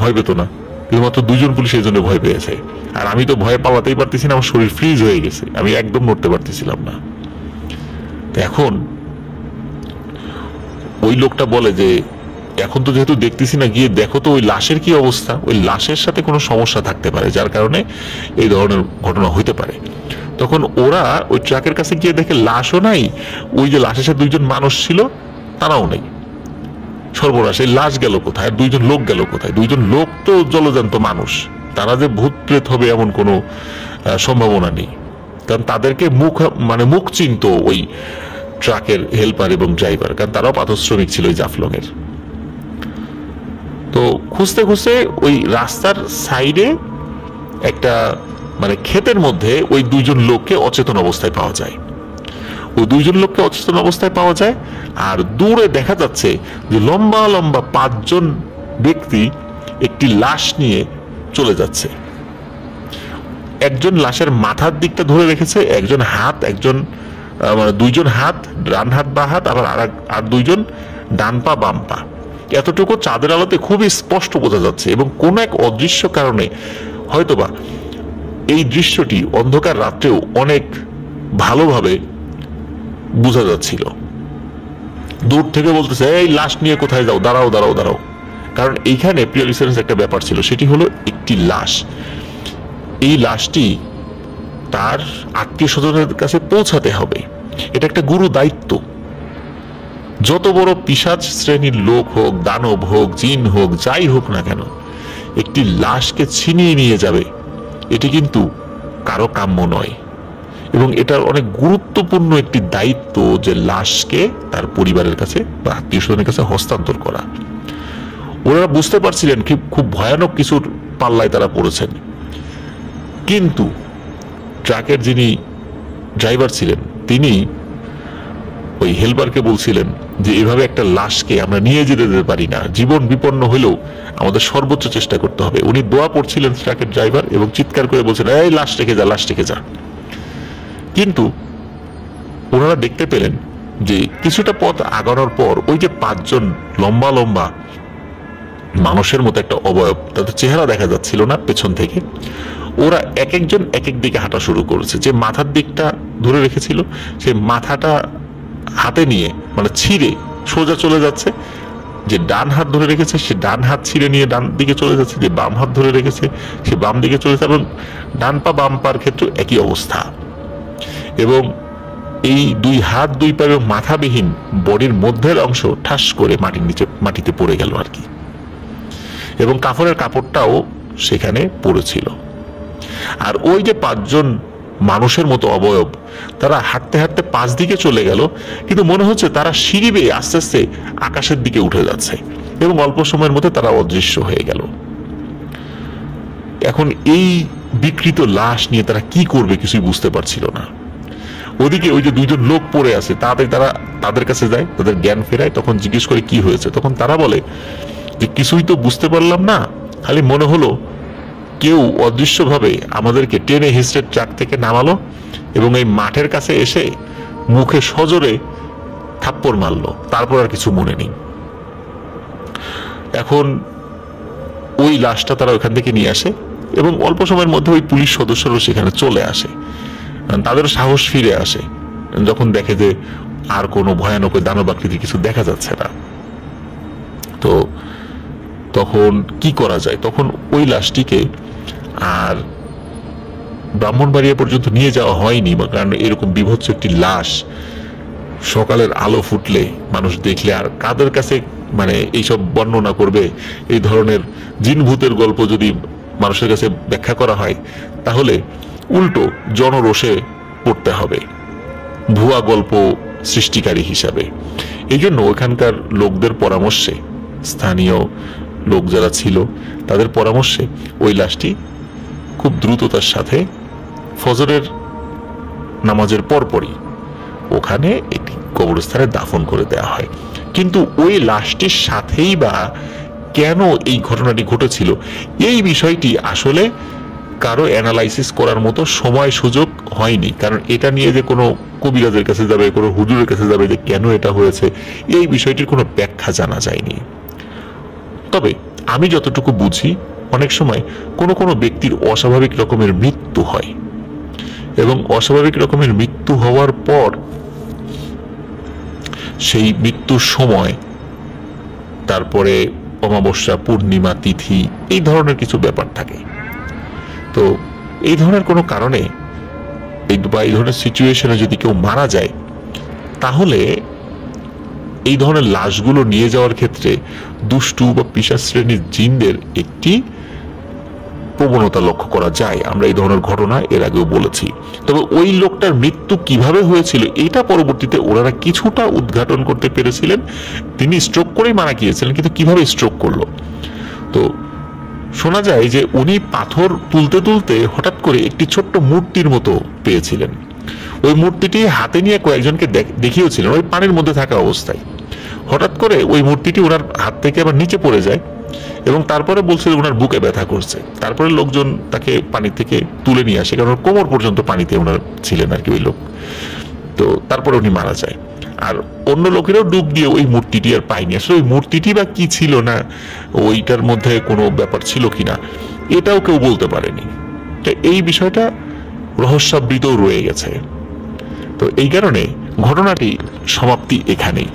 ভয় পেত না, কিন্তু মাত্র 2জন পুলিশ এই জন্য ভয় পেয়েছে। আর আমি তো ভয়ে পালাতেই পারতেছি না, আমার শরীর ফ্রিজ হয়ে গেছে, আমি একদম নড়তে পারতেছিলাম না। এখন ওই লোকটা বলে যে এখন তো যেহেতু দেখতেছি না, গিয়ে দেখো তো ওই লাশের কি অবস্থা, ওই লাশের সাথে কোনো সমস্যা থাকতে পারে যার কারণে এই ধরনের ঘটনা হইতে পারে। তখন ওরা ওই ট্রাকের কাছে গিয়ে দেখে লাশও নাই, ওই যে লাশের সাথে 2জন মানুষ ছিল তারাও নেই। সর্বনাশ, এই লাশ গেল কোথায়, 2জন লোক গেল কোথায়? 2জন লোক তো জলজান্ত মানুষ, তারা যে ভূত প্রেত হবে এমন কোনো সম্ভাবনা নেই, কারণ তাদেরকে মুখ চিনত ওই ট্রাকের হেল্পার এবং ড্রাইভার, কারণ তারাও পাথর শ্রমিক ছিল ওই জাফলং এর। তো খুঁজতে খুঁজতে ওই রাস্তার সাইডে একটা ক্ষেতের মধ্যে ওই 2জন লোককে অচেতন অবস্থায় পাওয়া যায়। ওই 2জন লোককে অচেতন অবস্থায় পাওয়া যায়, আর দূরে দেখা যাচ্ছে যে লম্বা লম্বা 5জন ব্যক্তি একটি লাশ নিয়ে চলে যাচ্ছে। একজন লাশের মাথার দিকটা ধরে রেখেছে, একজন 2জন হাত, ডান হাত বা হাত, আবার আর 2জন ডান পা বাম পা। এতটুকু চাঁদের আলোতে খুবই স্পষ্ট বোঝা যাচ্ছে, এবং কোন এক অদৃশ্য কারণে হয়তোবা এই দৃশ্যটি অন্ধকার রাত্রেও অনেক ভালোভাবে বোঝা যাচ্ছিল। দূর থেকে বলতেছে, এই লাশ নিয়ে কোথায় যাও, দাঁড়াও দাঁড়াও দাঁড়াও। কারণ এইখানে প্রিয় লিসেনার্স একটা ব্যাপার ছিল, সেটি হলো একটি লাশ। এই লাশটি তার আত্মীয় স্বজনের কাছে পৌঁছাতে হবে, এটা একটা গুরু দায়িত্ব। যত বড় পিশাচ শ্রেণীর লোক হোক, দানব হোক, জিন হোক, যাই হোক না কেন, একটি লাশকে ছিনিয়ে নিয়ে যাবে এটি কিন্তু কারো কাম্য নয়, এবং এটার অনেক গুরুত্বপূর্ণ একটি দায়িত্ব যে লাশকে তার পরিবারের কাছে বা আত্মীয় স্বজনের কাছে হস্তান্তর করা। ওনারা বুঝতে পারছিলেন খুব ভয়ানক কিছুর পাল্লায় তারা পড়েছেন, কিন্তু ট্রাকের যিনি ড্রাইভার ছিলেন তিনি ওই হেল্পারকে বলছিলেন যে এভাবে একটা লাশকে আমরা নিয়ে যেতে পারি না, জীবন বিপন্ন হলেও আমাদের সর্বোচ্চ চেষ্টা করতে হবে। উনি দোয়া পড়ছিলেন ট্রাকের ড্রাইভার, এবং চিৎকার করে বলছিলেন, এই লাশ রেখে যা, লাশ রেখে যা। কিন্তু ওনারা দেখতে পেলেন যে কিছুটা পথ আগানোর পর ওই যে 5জন লম্বা লম্বা মানুষের মতো একটা অবয়ব, তাদের চেহারা দেখা যাচ্ছিল না পেছন থেকে, ওরা এক একজন এক এক দিকে হাঁটা শুরু করেছে। যে মাথার দিকটা ধরে রেখেছিল সে মাথাটা হাতে নিয়ে ছিঁড়ে সোজা চলে যাচ্ছে, যে ডান হাত ধরে রেখেছে সে ডান হাত ছিঁড়ে নিয়ে ডান দিকে চলে যাচ্ছে, যে বাম হাত ধরে রেখেছে সে বাম দিকে চলে যাচ্ছে, এবং ডান পা বাম পার ক্ষেত্রে একই অবস্থা। এবং এই 2 হাত 2 পা এবং মাথাবিহীন বডির মধ্যের অংশ ঠাস করে মাটিতে পড়ে গেল আর কি, এবং কাফনের কাপড়টাও সেখানে পড়েছিল। আর ওই যে 5জন মানুষের মতো অবয়ব, তারা হাঁটতে হাঁটতে 5 দিকে চলে গেল, কিন্তু মনে হচ্ছে তারা সিঁড়ি বেয়ে আস্তে আস্তে আকাশের দিকে উঠে যাচ্ছে, এবং অল্প সময়ের মধ্যে তারা অদৃশ্য হয়ে গেল। এখন এই বিকৃত লাশ নিয়ে তারা কি করবে কিছুই বুঝতে পারছিল না। ওদিকে ওই যে 2জন লোক পড়ে আছে, তারা তাদের কাছে যায়, তাদের জ্ঞান ফেরায়, তখন জিজ্ঞেস করে কি হয়েছে। তখন তারা বলে যে কিছুই তো বুঝতে পারলাম না, খালি মনে হলো কেউ অদৃশ্যভাবে আমাদেরকে টেনে হিস্ট্রে ট্রাক থেকে নামালো, এবং এই মাঠের কাছে এসে মুখে সজোরে থাপ্পড় মারলো, তারপর আর কিছু মনে নেই। এখন ওই লাশটা তারা ওখান থেকে নিয়ে আসে, এবং অল্প সময়ের মধ্যে ওই পুলিশ সদস্যরাও সেখানে চলে আসে। তাদের সাহস ফিরে আসে যখন দেখে যে আর কোনো ভয়ানক দানব আকৃতির কিছু দেখা যাচ্ছে না। তো তখন কি করা যায়, তখন ওই লাশটিকে আর ব্রাহ্মণবাড়িয়া পর্যন্ত নিয়ে যাওয়া হয়নি, কারণ এরকম বিভৎস একটি লাশ সকালের আলো ফুটলে মানুষ দেখলে আর কাদের কাছে এইসব বর্ণনা করবে। এই ধরনের জিন ভূতের গল্প যদি মানুষের কাছে ব্যাখ্যা করা হয় তাহলে উল্টো জনরোষে পড়তে হবে ভুয়া গল্প সৃষ্টিকারী হিসাবে। এই জন্য ওখানকার লোকদের পরামর্শে, স্থানীয় লোক যারা ছিল তাদের পরামর্শে ওই লাশটি খুব দ্রুততার সাথে ফজরের নামাজের পরপরই ওখানে একটি কবরস্থানে দাফন করে দেওয়া হয়। কিন্তু ওই লাশটির সাথেই বা কেন এই ঘটনাটি ঘটেছিল, এই বিষয়টি আসলে কারো অ্যানালাইসিস করার মতো সময় সুযোগ হয়নি, কারণ এটা নিয়ে যে কোনো কবিরাজের কাছে যাবে, কোনো হুজুরের কাছে যাবে যে কেন এটা হয়েছে, এই বিষয়টির কোনো ব্যাখ্যা জানা যায়নি। তবে আমি যতটুকু বুঝি, অনেক সময় কোনো কোনো ব্যক্তির অস্বাভাবিক রকমের মৃত্যু হয়, এবং অস্বাভাবিক রকমের মৃত্যু হওয়ার পর সেই মৃত্যুর সময়, তারপরে অমাবস্যা, পূর্ণিমা, তিথি, এই ধরনের কিছু ব্যাপার থাকে। তো এই ধরনের কোনো কারণে বা এই ধরনের সিচুয়েশনে যদি কেউ মারা যায়, তাহলে এই ধরনের লাশগুলো নিয়ে যাওয়ার ক্ষেত্রে দুষ্টু বা পিশাচ শ্রেণীর জিনদের একটি প্রবণতা লক্ষ্য করা যায়। আমরা এই ধরনের ঘটনা এর আগেও বলেছি। তবে ওই লোকটার মৃত্যু কিভাবে হয়েছিল এটা পরবর্তীতে ওনারা কিছুটা উদ্ঘাটন করতে পেরেছিলেন। তিনি স্ট্রোক করেই মারা গিয়েছিলেন, কিন্তু কিভাবে স্ট্রোক করলো, তো শোনা যায় যে উনি পাথর তুলতে তুলতে হঠাৎ করে একটি ছোট্ট মূর্তির মতো পেয়েছিলেন। ওই মূর্তিটি হাতে নিয়ে কয়েকজনকে দেখিয়েছিলেন ওই পানির মধ্যে থাকা অবস্থায়। হঠাৎ করে ওই মূর্তিটি ওনার হাত থেকে আবার নিচে পড়ে যায়, এবং তারপরে বলছে ওনার বুকে ব্যথা করছে। তারপরে লোকজন তাকে পানি থেকে তুলে নিয়ে আসে, কারণ কোমর পর্যন্ত পানিতে ওনার ছিলেন আর কি ওই লোক। তো তারপরে উনি মারা যায়। আর অন্য লোকেরাও ডুব দিয়ে ওই মূর্তিটি আর পায়নি। আসলে ওই মূর্তিটি বা কি ছিল, না ওইটার মধ্যে কোনো ব্যাপার ছিল কিনা, এটাও কেউ বলতে পারেনি। তো এই বিষয়টা রহস্যাবৃতও রয়ে গেছে। তো এই কারণে ঘটনাটি সমাপ্তি এখানেই।